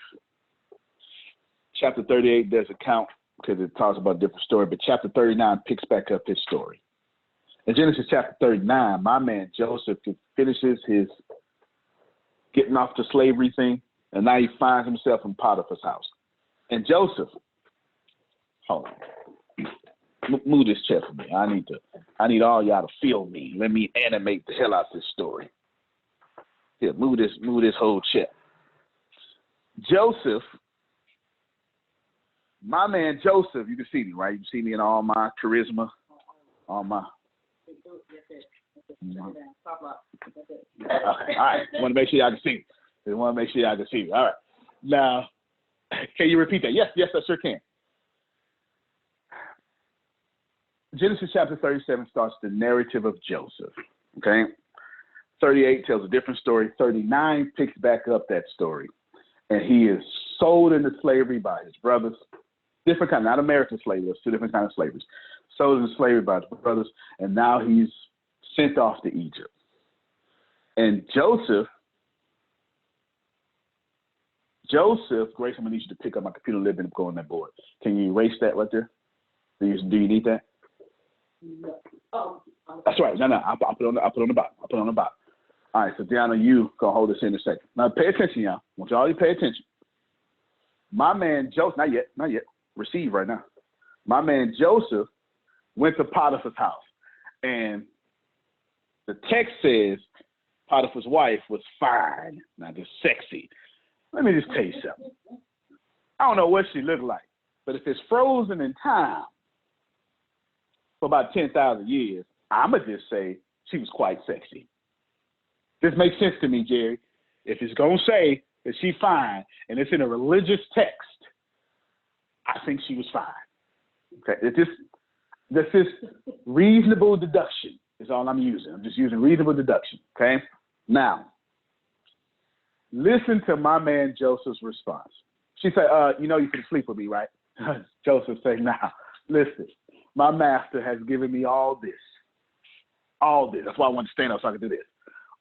Chapter 38, there's a count because it talks about a different story, but chapter 39 picks back up his story. In Genesis chapter 39, my man Joseph finishes his getting off the slavery thing, and now he finds himself in Potiphar's house. And Joseph, Hold on. Move this chair for me. I need all y'all to feel me. Let me animate the hell out this story. Here, move this whole chair. Joseph, my man Joseph, you can see me, right? You can see me in all my charisma, all my. Okay, all right. I want to make sure y'all can see me. All right. Now, can you repeat that? Yes, I sure can. Genesis chapter 37 starts the narrative of Joseph. Okay. 38 tells a different story. 39 picks back up that story. And he is sold into slavery by his brothers. Different kind, not American slavery. There's two different kinds of slaveries. Sold into slavery by his brothers. And now he's sent off to Egypt. And Joseph, Grace, I'm going to need you to pick up my computer a little bit and go on that board. Can you erase that right there? Do you need that? No. Oh. That's right. No. I'll put it on the bottom. All right, so Deanna, you gonna hold this in a second. Now pay attention, y'all. I want y'all to pay attention. My man Joseph, not yet. Receive right now. My man Joseph went to Potiphar's house. And the text says Potiphar's wife was fine, not just sexy. Let me just tell you something. I don't know what she looked like, but if it's frozen in time for about 10,000 years, I'ma just say she was quite sexy. This makes sense to me, Jerry. If it's going to say that she's fine and it's in a religious text, I think she was fine. Okay, this is reasonable deduction is all I'm using. I'm just using reasonable deduction, okay? Now, listen to my man Joseph's response. She said, you know you can sleep with me, right? Joseph said, now, listen, my master has given me all this. All this. That's why I want to stand up so I can do this.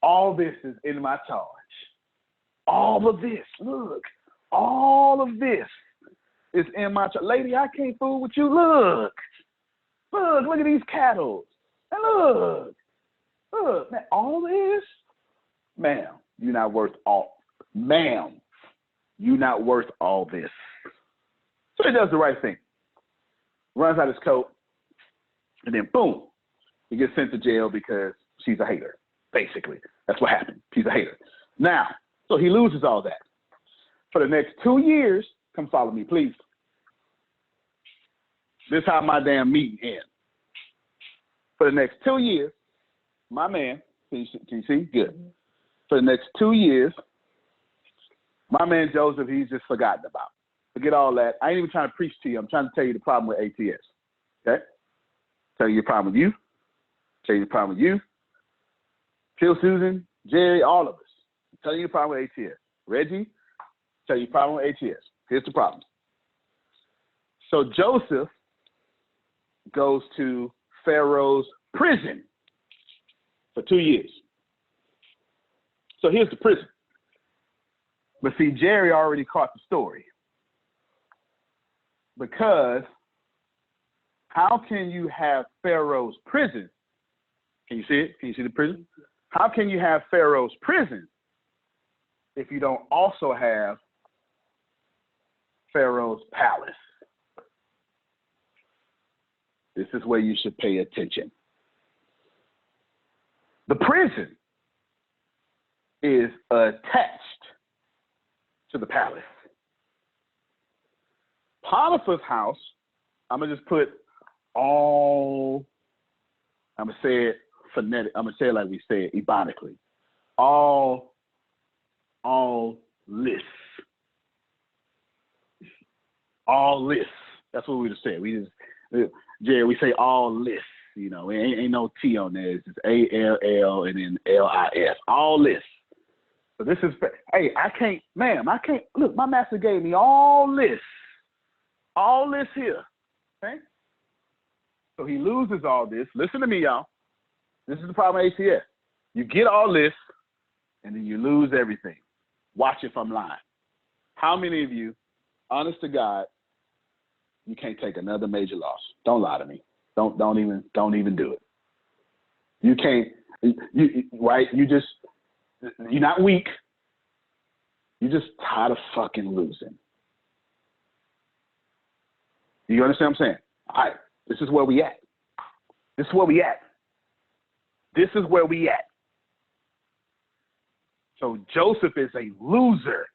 All this is in my charge. All of this, look, all of this is in my charge. Lady, I can't fool with you. Look at these cattle. And look, man, all this, ma'am, you're not worth all this. So he does the right thing. Runs out his coat, and then boom, he gets sent to jail because she's a hater. Basically, that's what happened. He's a hater. Now, so he loses all that. For the next 2 years, come follow me, please. This is how my damn meeting ends. For the next 2 years, my man, can you see? Good. For the next 2 years, my man Joseph, he's just forgotten about. Forget all that. I ain't even trying to preach to you. I'm trying to tell you the problem with ATS. Okay? Tell you the problem with you. Tell you the problem with you. Phil, Susan, Jerry, all of us. Tell you the problem with ATS. Reggie, tell you the problem with ATS. Here's the problem. So Joseph goes to Pharaoh's prison for 2 years. So here's the prison. But see, Jerry already caught the story. Because how can you have Pharaoh's prison? Can you see it? Can you see the prison? How can you have Pharaoh's prison if you don't also have Pharaoh's palace? This is where you should pay attention. The prison is attached to the palace. Potiphar's house, I'm going to just put all, I'm going to say it phonetic, I'm going to say it like we say it ebonically. All lists. All lists. That's what we just said. Jerry, we say all lists. You know, ain't no T on there. It's just A-L-L and then L-I-S. All lists. So this is, hey, I can't, look, my master gave me all lists. All this here, okay? So he loses all this. Listen to me, y'all. This is the problem with ATS. You get all this, and then you lose everything. Watch if I'm lying. How many of you, honest to God, you can't take another major loss? Don't lie to me. Don't even do it. You can't. Right? You're not weak. You're just tired of fucking losing. You understand what I'm saying? All right, this is where we at. This is where we at. This is where we at. So Joseph is a loser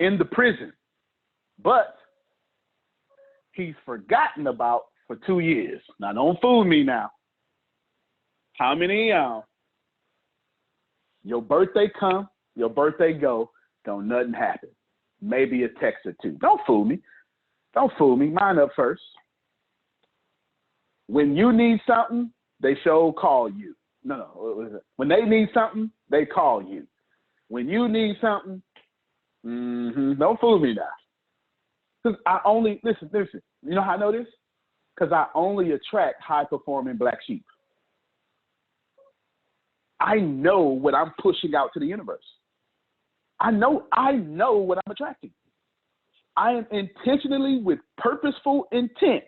in the prison, but he's forgotten about for 2 years. Now, don't fool me now. How many of y'all, your birthday come, your birthday go, don't nothing happen. Maybe a text or two. Don't fool me. Don't fool me. Mine up first. When you need something, they sure call you. No. When they need something, they call you. When you need something, don't fool me now. Because I only, listen, you know how I know this? Because I only attract high-performing black sheep. I know what I'm pushing out to the universe. I know what I'm attracting. I am intentionally, with purposeful intent.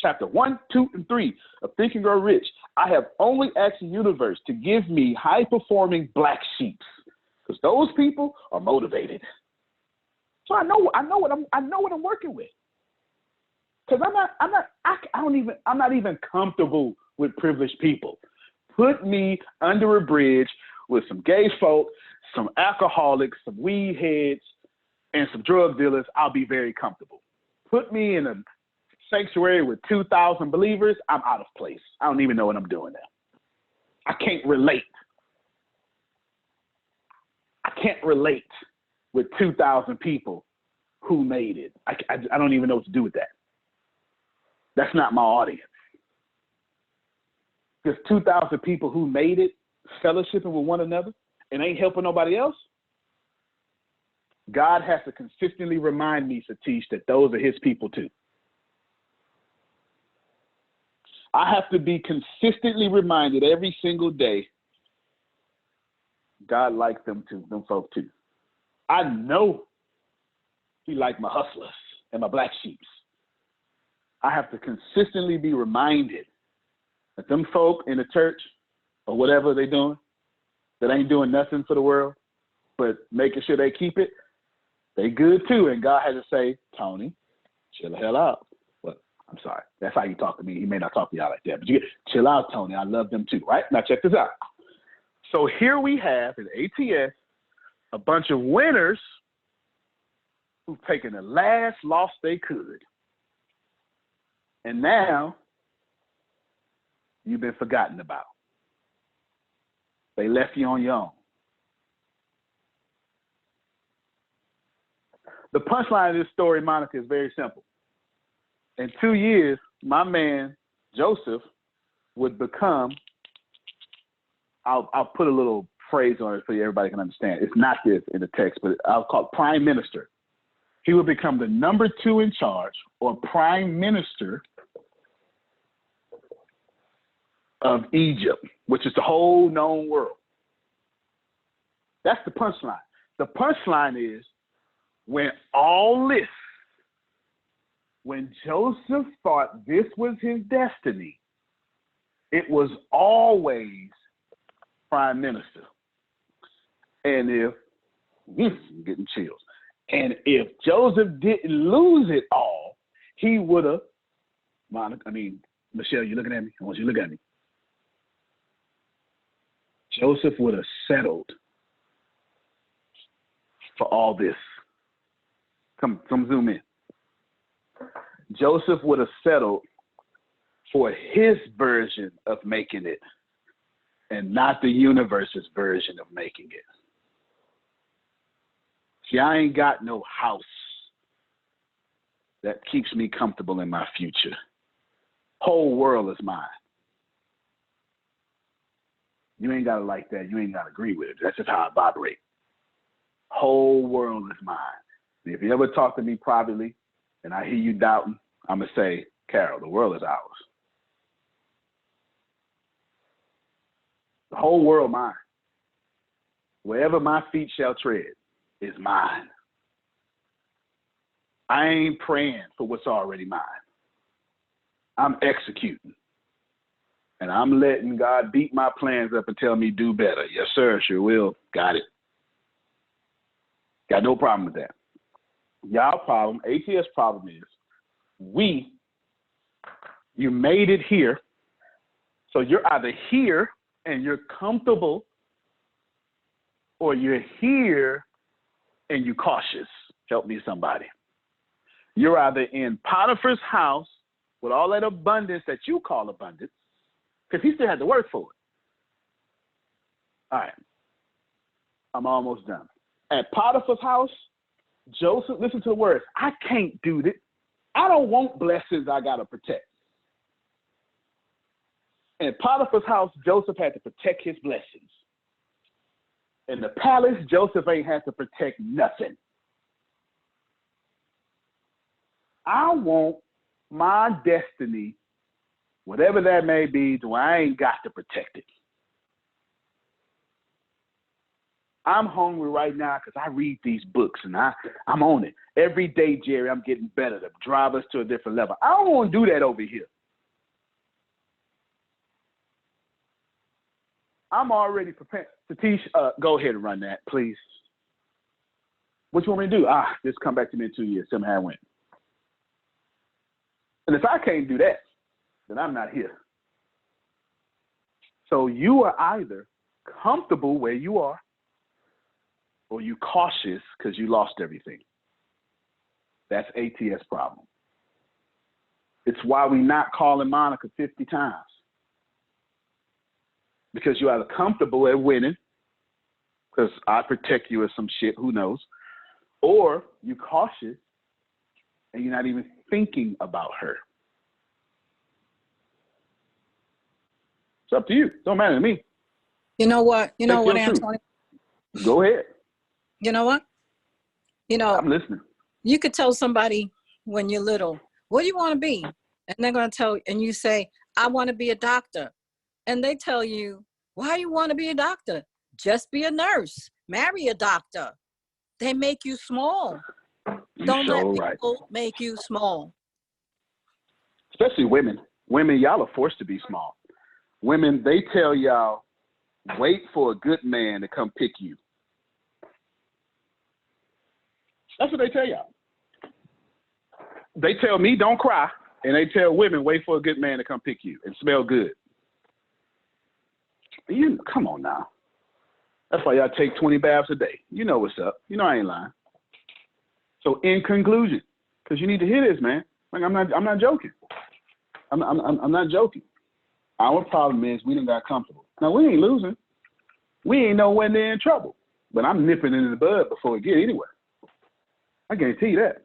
Chapter 1, 2, and 3 of Think and Grow Rich. I have only asked the universe to give me high-performing black sheep, because those people are motivated. So I know what I'm working with. Because I'm not even comfortable with privileged people. Put me under a bridge with some gay folk, some alcoholics, some weed heads, and some drug dealers, I'll be very comfortable. Put me in a sanctuary with 2,000 believers, I'm out of place. I don't even know what I'm doing now. I can't relate. I can't relate with 2,000 people who made it. I don't even know what to do with that. That's not my audience. There's 2,000 people who made it, fellowshipping with one another, and ain't helping nobody else. God has to consistently remind me, Satish, that those are his people too. I have to be consistently reminded every single day, God likes them too, them folk too. I know he liked my hustlers and my black sheeps. I have to consistently be reminded that them folk in the church or whatever they're doing that ain't doing nothing for the world, but making sure they keep it, they good too. And God has to say, Tony, chill the hell out. Well, I'm sorry. That's how you talk to me. He may not talk to y'all like that, but you get, chill out, Tony. I love them too, right? Now check this out. So here we have in ATS a bunch of winners who've taken the last loss they could. And now you've been forgotten about. They left you on your own. The punchline of this story, Monica, is very simple. In 2 years, my man, Joseph, would become, I'll put a little phrase on it so everybody can understand. It's not this in the text, but I'll call it prime minister. He would become the number 2 in charge, or prime minister of Egypt, which is the whole known world. That's the punchline. The punchline is, when Joseph thought this was his destiny, it was always prime minister. And I'm getting chills. And if Joseph didn't lose it all, he would have, Michelle, you looking at me? I want you to look at me. Joseph would have settled for all this. Come zoom in. Joseph would have settled for his version of making it and not the universe's version of making it. See, I ain't got no house that keeps me comfortable in my future. Whole world is mine. You ain't got to like that. You ain't got to agree with it. That's just how I vibrate. Whole world is mine. And if you ever talk to me privately and I hear you doubting, I'm going to say, Carol, the world is ours. The whole world mine. Wherever my feet shall tread is mine. I ain't praying for what's already mine. I'm executing. And I'm letting God beat my plans up and tell me do better. Yes, sir, sure will. Got it. Got no problem with that. Y'all problem, ATS problem is you made it here. So you're either here and you're comfortable, or you're here and you're cautious. Help me, somebody. You're either in Potiphar's house with all that abundance that you call abundance, because he still had to work for it. All right. I'm almost done. At Potiphar's house, Joseph, listen to the words. I can't do this. I don't want blessings I got to protect. In Potiphar's house, Joseph had to protect his blessings. In the palace, Joseph ain't had to protect nothing. I want my destiny, whatever that may be, to I ain't got to protect it. I'm hungry right now because I read these books and I'm on it. Every day, Jerry, I'm getting better to drive us to a different level. I don't want to do that over here. I'm already prepared. Satish, go ahead and run that, please. What you want me to do? Just come back to me in 2 years. Tell me how it went. And if I can't do that, then I'm not here. So you are either comfortable where you are, or you cautious because you lost everything. That's ATS problem. It's why we not calling Monica 50 times. Because you're either comfortable at winning, because I protect you with some shit, who knows, or you cautious and you're not even thinking about her. It's up to you. Don't matter to me. You know what? You know what, Truth. Antonio? Go ahead. You know what? You know, I'm listening. You could tell somebody when you're little, what do you want to be? And they're going to tell, and you say, I want to be a doctor. And they tell you, why do you want to be a doctor? Just be a nurse. Marry a doctor. They make you small. Don't let people make you small. Especially women. Women, y'all are forced to be small. Women, they tell y'all, wait for a good man to come pick you. That's what they tell y'all. They tell me, don't cry. And they tell women, wait for a good man to come pick you and smell good. Come on now. That's why y'all take 20 baths a day. You know what's up. You know I ain't lying. So in conclusion, because you need to hear this, man. Like I'm not joking. I'm not joking. Our problem is we done got comfortable. Now we ain't losing. We ain't nowhere near in trouble. But I'm nipping into the bud before we get anywhere. I guarantee you that.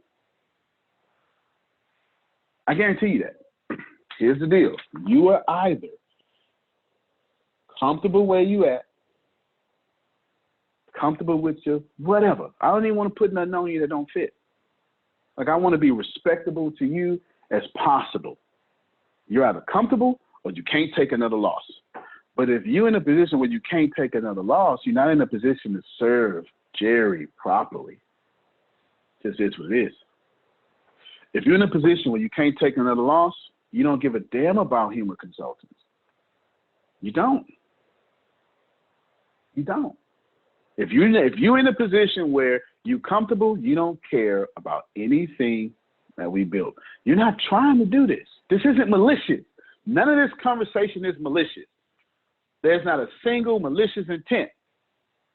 I guarantee you that. Here's the deal. You are either comfortable where you at, comfortable with your whatever. I don't even want to put nothing on you that don't fit. Like I want to be respectable to you as possible. You're either comfortable or you can't take another loss. But if you're in a position where you can't take another loss, you're not in a position to serve Jerry properly. Just is what it is. If you're in a position where you can't take another loss, you don't give a damn about human consultants. You don't. You don't. If you're in a position where you're comfortable, you don't care about anything that we built. You're not trying to do this. This isn't malicious. None of this conversation is malicious. There's not a single malicious intent.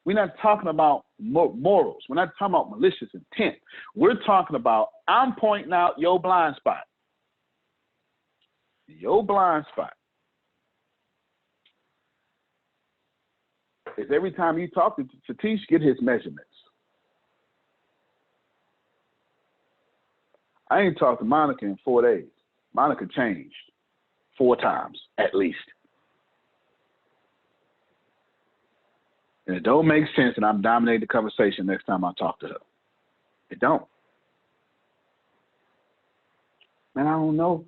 We're not talking about morals. We're not talking about malicious intent. We're talking about I'm pointing out your blind spot. Your blind spot is every time you talk to Satish, get his measurements. I ain't talked to Monica in 4 days. Monica changed 4 times at least. And it don't make sense that I'm dominating the conversation next time I talk to her. It don't. Man, I don't know.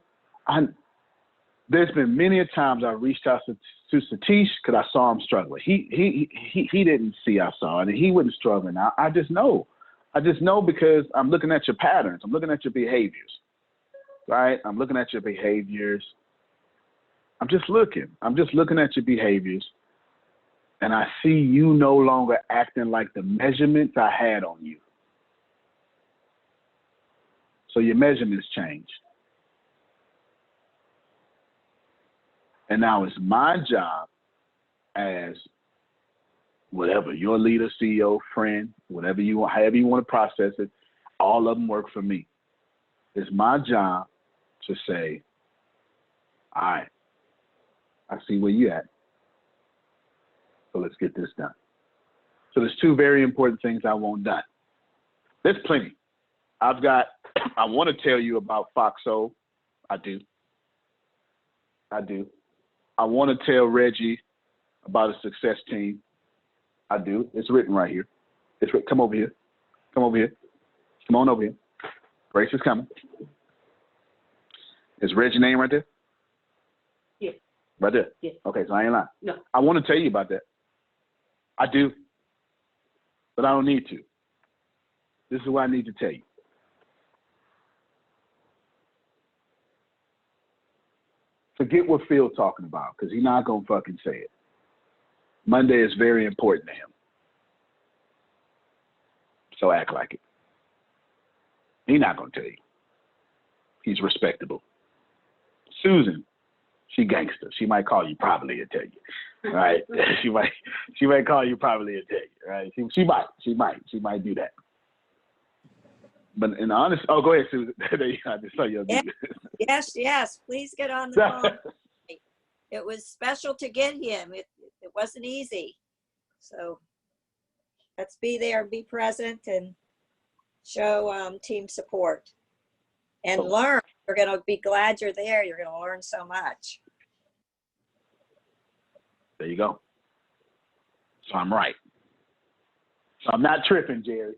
There's been many a times I reached out to Satish because I saw him struggling. He didn't see I saw it, and he wasn't struggling. I just know. I just know because I'm looking at your patterns. I'm looking at your behaviors, right? I'm looking at your behaviors. I'm just looking at your behaviors. And I see you no longer acting like the measurements I had on you. So your measurements change. And now it's my job as whatever, your leader, CEO, friend, whatever you want, however you want to process it, all of them work for me. It's my job to say, all right, I see where you at. So let's get this done. So there's two very important things I want done. There's plenty. I want to tell you about Foxo. I do. I want to tell Reggie about a success team. I do. It's written right here. Come over here. Come over here. Come on over here. Grace is coming. Is Reggie's name right there? Yeah. Right there? Yeah. Okay, so I ain't lying. No. I want to tell you about that. I do. But I don't need to. This is what I need to tell you. Forget what Phil's talking about, because he's not going to fucking say it. Monday is very important to him. So act like it. He's not going to tell you. He's respectable. Susan, she gangster. She might call you privately and tell you. Right? she might call you privately and tell you. Right? She might do that. But in honest, oh, go ahead, Susan. I just saw you. Yes. Please get on the phone. It was special to get him. It wasn't easy. So let's be there, be present, and show team support. And learn. You're going to be glad you're there. You're going to learn so much. There you go. So I'm right. So I'm not tripping, Jerry.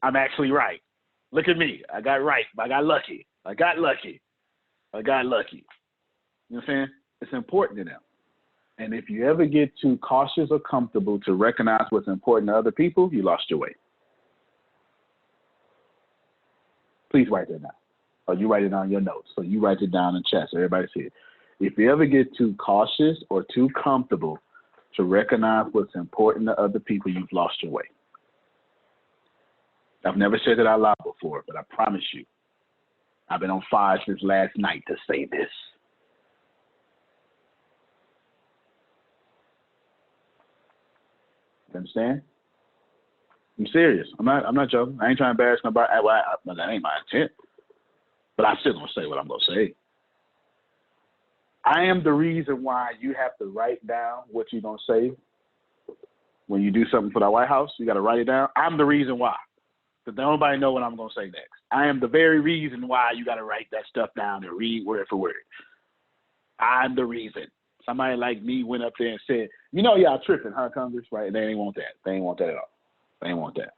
I'm actually right. Look at me. I got right. I got lucky. You know what I'm saying? It's important to them. And if you ever get too cautious or comfortable to recognize what's important to other people, you lost your way. Please write that down. Or you write it on your notes. So you write it down in chat so everybody see it. If you ever get too cautious or too comfortable to recognize what's important to other people, you've lost your way. I've never said it out loud before, but I promise you, I've been on fire since last night to say this. You understand? I'm serious. I'm not joking. I ain't trying to embarrass nobody. That ain't my intent. But I'm still gonna say what I'm gonna say. I am the reason why you have to write down what you're gonna say when you do something for the White House. You got to write it down. I'm the reason why. Because nobody know what I'm gonna say next. I am the very reason why you got to write that stuff down and read word for word. I'm the reason. Somebody like me went up there and said, you know, y'all tripping, huh, Congress? Right? They ain't want that. They ain't want that at all. They ain't want that.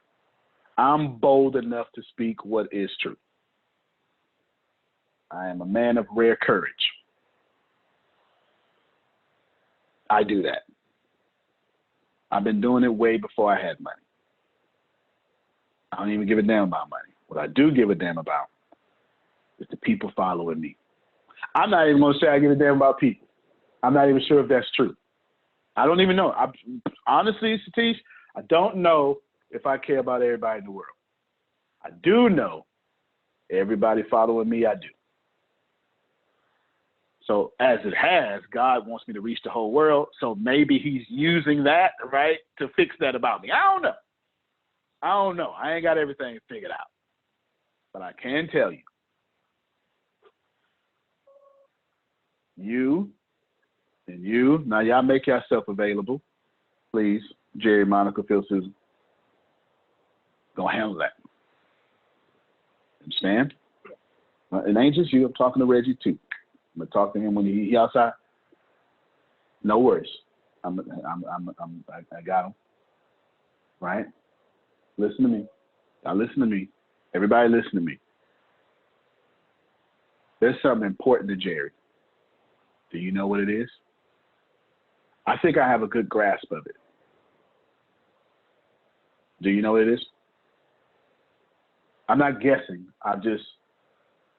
I'm bold enough to speak what is true. I am a man of rare courage. I do that. I've been doing it way before I had money. I don't even give a damn about money. What I do give a damn about is the people following me. I'm not even going to say I give a damn about people. I'm not even sure if that's true. I don't even know. Honestly, Satish, I don't know if I care about everybody in the world. I do know everybody following me, I do. So as it has, God wants me to reach the whole world. So maybe he's using that, right, to fix that about me. I don't know. I ain't got everything figured out. But I can tell you, you and you, now y'all make yourself available, please. Jerry, Monica, Phil, Susan. Gonna handle that. Understand? It ain't just you. I'm talking to Reggie too. I'm gonna talk to him when he outside. No worries. I got him. Right? Listen to me. Now listen to me. Everybody listen to me. There's something important to Jerry. Do you know what it is? I think I have a good grasp of it. Do you know what it is? I'm not guessing. I just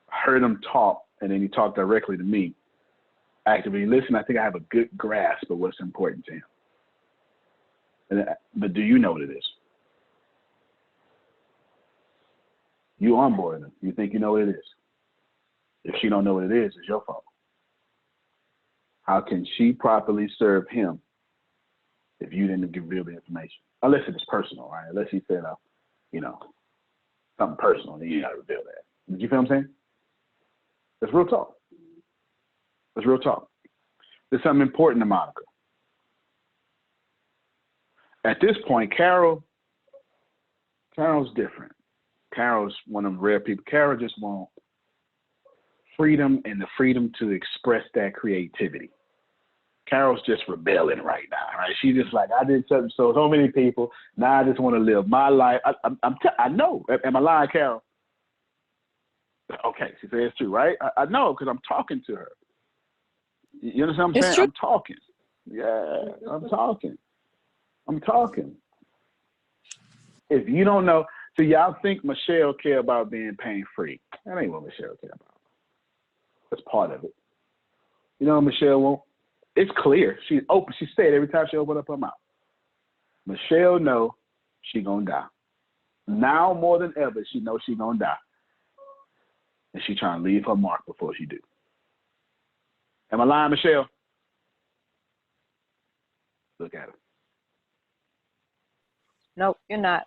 heard him talk, and then he talked directly to me. Actively listen, I think I have a good grasp of what's important to him. But do you know what it is? You onboarding them. You think you know what it is. If she don't know what it is, it's your fault. How can she properly serve him if you didn't reveal the information? Unless it's personal, right? Unless he said, you know, something personal, then you gotta reveal that. Did you feel what I'm saying? That's real talk. That's real talk. There's something important to Monica. At this point, Carol's different. Carol's one of the rare people. Carol just wants freedom and the freedom to express that creativity. Carol's just rebelling right now, right? She's just like, I did something so many people. Now I just want to live my life. I know. Am I lying, Carol? Okay, she says it's true, right? I know because I'm talking to her. You understand what I'm saying? True. I'm talking. Yeah, I'm talking. If you don't know, so y'all think Michelle care about being pain free. That ain't what Michelle care about. That's part of it. You know what Michelle won't? It's clear. She's open. She said every time she opened up her mouth. Michelle know she gonna die. Now more than ever, she knows she gonna die. And she trying to leave her mark before she do. Am I lying, Michelle? Look at her. Nope, you're not.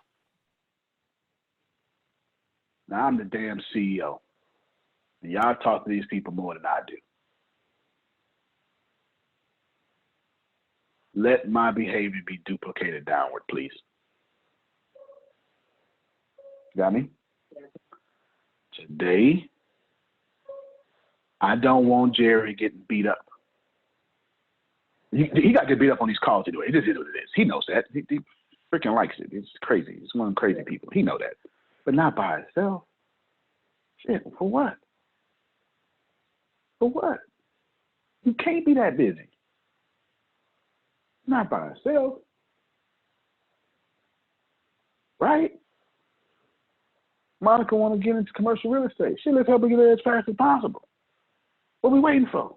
Now I'm the damn CEO. And y'all talk to these people more than I do. Let my behavior be duplicated downward, please. Got me? Today, I don't want Jerry getting beat up. He got to get beat up on these calls anyway. It just is what it is. He knows that. He freaking likes it. It's crazy. He's one of them crazy people. He know that. But not by himself. Shit, for what? For what? You can't be that busy. Not by himself. Right? Monica want to get into commercial real estate. Shit, let's help her get there as fast as possible. What are we waiting for?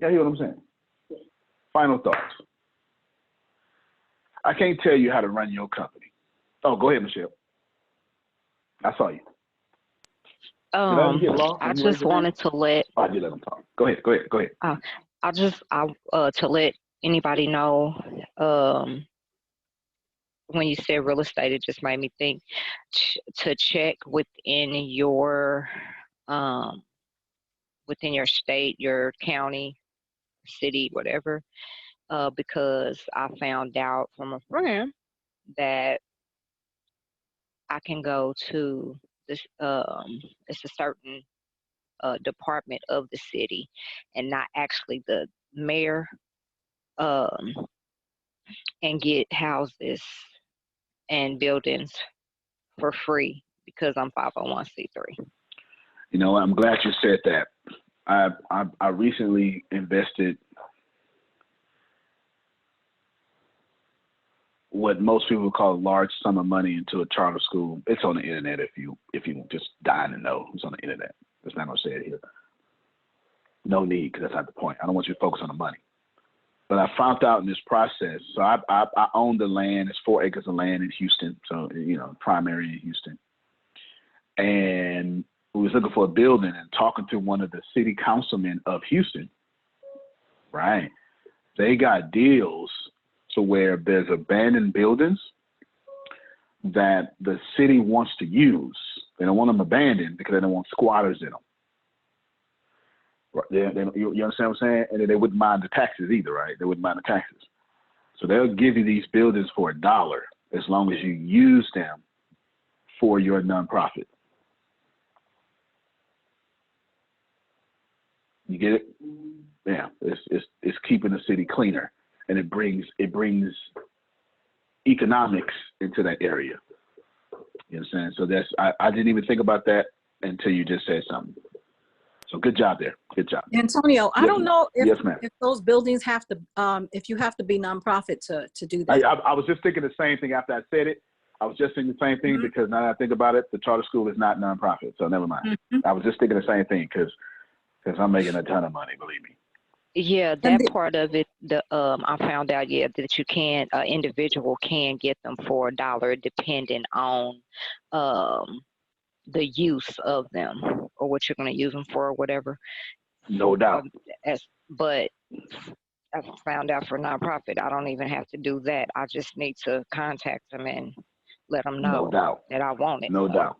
Yeah, you hear what I'm saying? Final thoughts. I can't tell you how to run your company. Oh, go ahead, Michelle. I saw you. I just wanted to let. Oh, I did let them talk. Go ahead. To let anybody know. When you said real estate, it just made me think to check within your state, your county, city, whatever, because I found out from a friend that I can go to this. It's a certain department of the city, and not actually the mayor, and get houses and buildings for free because I'm 501c3. You know, I'm glad you said that. I recently invested what most people call a large sum of money into a charter school. It's on the internet if you just dying to know. It's on the internet. It's not gonna say it here. No need, because that's not the point. I don't want you to focus on the money. But I found out in this process, so I own the land. It's 4 acres of land in Houston, so, you know, primary in Houston. And we was looking for a building and talking to one of the city councilmen of Houston, right? They got deals to where there's abandoned buildings that the city wants to use. They don't want them abandoned because they don't want squatters in them. You understand what I'm saying? And then they wouldn't mind the taxes either, right? They wouldn't mind the taxes. So they'll give you these buildings for $1 as long as you use them for your nonprofit. You get it? Yeah, it's keeping the city cleaner, and it brings economics into that area. You understand? So that's I didn't even think about that until you just said something. So good job there. Good job. Antonio, I don't know if, yes, ma'am. If those buildings have to, if you have to be nonprofit to do that. I was just thinking the same thing after I said it. I was just thinking the same thing because now that I think about it, the charter school is not nonprofit. So never mind. I was just thinking the same thing because I'm making a ton of money, believe me. Yeah, And that part of it, I found out, yeah, that you can, individual can get them for $1 depending on the use of them or what you're going to use them for or whatever. No doubt. But I found out for nonprofit, I don't even have to do that. I just need to contact them and let them know No doubt. that I want it. No doubt.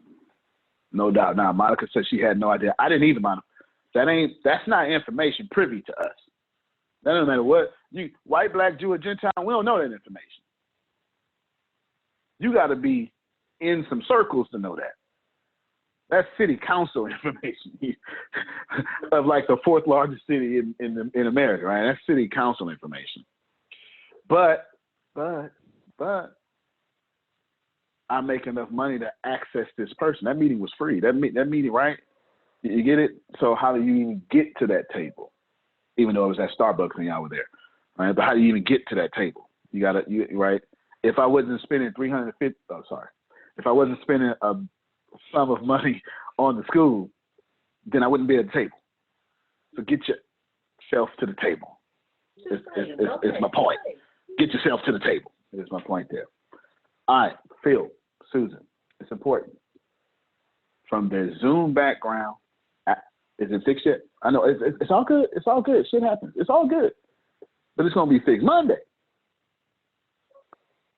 No doubt. Now, Monica said she had no idea. I didn't either, Monica. That's not information privy to us. That doesn't matter what you white, black, Jew, or Gentile. We don't know that information. You got to be in some circles to know that. That's city council information of like the 4th largest city in America, right? That's city council information. But I make enough money to access this person. That meeting was free. That meeting, right? You get it? So how do you even get to that table? Even though it was at Starbucks and y'all were there, right? But how do you even get to that table? Right? If I wasn't spending if I wasn't spending a sum of money on the school, then I wouldn't be at the table. So get yourself to the table. It's my point. Get yourself to the table. It's my point there. All right, Phil, Susan, it's important. From their Zoom background, is it fixed yet? I know it's all good. It's all good. Shit happens. It's all good. But it's going to be fixed Monday.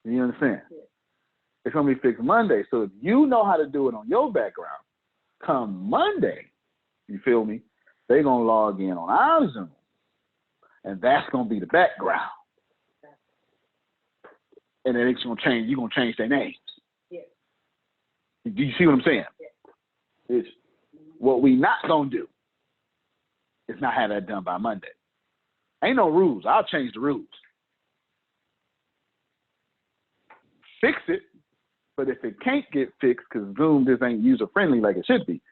You understand? It's going to be fixed Monday. So if you know how to do it on your background, come Monday, you feel me? They're going to log in on our Zoom. And that's going to be the background. And then it's going to change. You're going to change their names. Yeah. Do you see what I'm saying? Yeah. It's what we not going to do is not have that done by Monday. Ain't no rules. I'll change the rules. Fix it. But if it can't get fixed because Zoom just ain't user-friendly like it should be,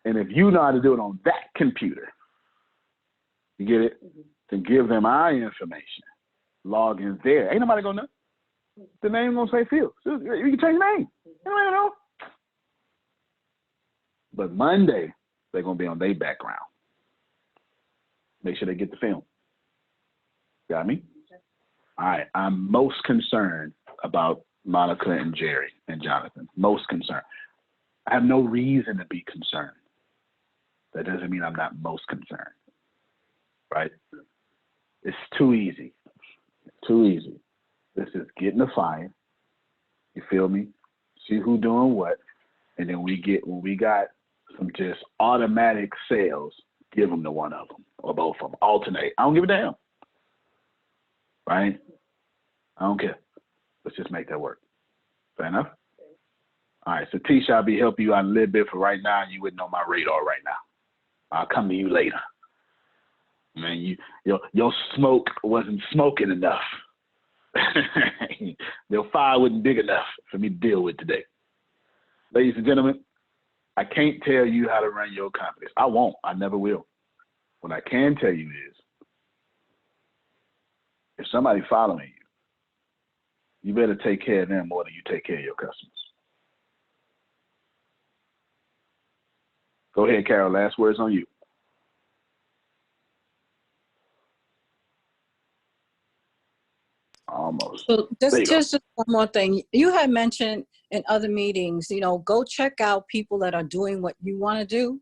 and if you know how to do it on that computer, you get it? Then give them our information. Log in there. Ain't nobody going to know. The name going to say Phil. You can change the name. You don't even know. But Monday, they're going to be on their background. Make sure they get the film. Got me? All right. I'm most concerned about Monica and Jerry and Jonathan. Most concerned. I have no reason to be concerned. That doesn't mean I'm not most concerned. Right? It's too easy. Too easy. This is get in the fire. You feel me? See who doing what. And then when we got some just automatic sales, give them to one of them or both of them. Alternate. I don't give a damn. Right? I don't care. Let's just make that work. Fair enough? All right. So Tisha, I'll be helping you out a little bit for right now. You wouldn't know my radar right now. I'll come to you later. Man, your smoke wasn't smoking enough. Your fire wasn't big enough for me to deal with today. Ladies and gentlemen, I can't tell you how to run your companies. I won't. I never will. What I can tell you is, if somebody's following you, you better take care of them more than you take care of your customers. Go ahead, Carol. Last words on you. Almost. So just one more thing. You had mentioned in other meetings, go check out people that are doing what you want to do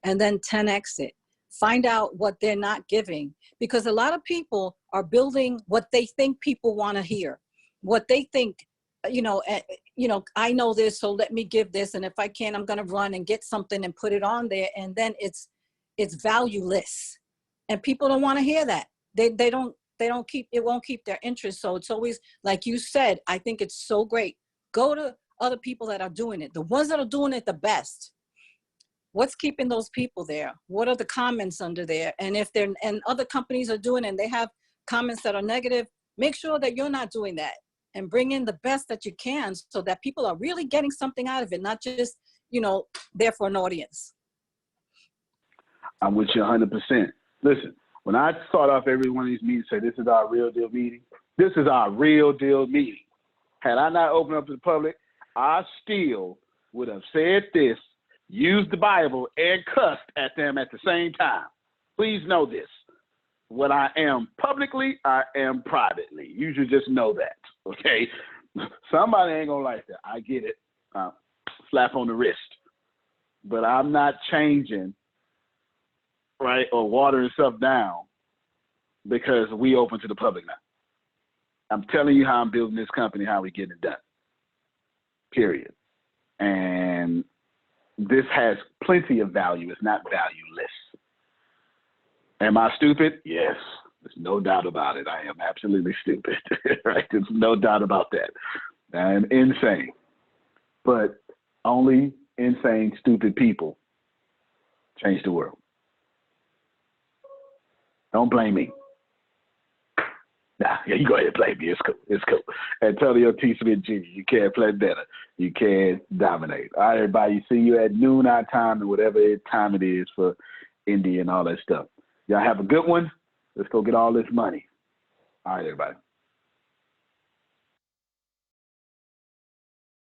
and then 10x it. Find out what they're not giving, because a lot of people are building what they think people want to hear, what they think, I know this, so let me give this. And if I can, I'm going to run and get something and put it on there. And then it's valueless, and people don't want to hear that. They won't keep their interest. So it's always, like you said, I think it's so great. Go to other people that are doing it, the ones that are doing it the best. What's keeping those people there? What are the comments under there? And if other companies are doing it and they have comments that are negative, make sure that you're not doing that, and bring in the best that you can so that people are really getting something out of it, not just, there for an audience. I'm with you 100%. Listen, when I start off every one of these meetings, say, this is our real deal meeting. This is our real deal meeting. Had I not opened up to the public, I still would have said this, used the Bible, and cussed at them at the same time. Please know this. What I am publicly, I am privately. You should just know that, okay? Somebody ain't gonna like that. I get it. Slap on the wrist. But I'm not changing, right, or watering stuff down because we open to the public now. I'm telling you how I'm building this company, how we getting it done. Period. And this has plenty of value. It's not valueless. Am I stupid? Yes. There's no doubt about it. I am absolutely stupid. Right? There's no doubt about that. I am insane. But only insane, stupid people change the world. Don't blame me. Nah, yeah, you go ahead and blame me. It's cool. It's cool. Antonio T. Smith Jr., you can't play better. You can dominate. All right, everybody. See you at noon our time and whatever time it is for India and all that stuff. Y'all have a good one. Let's go get all this money. All right, everybody.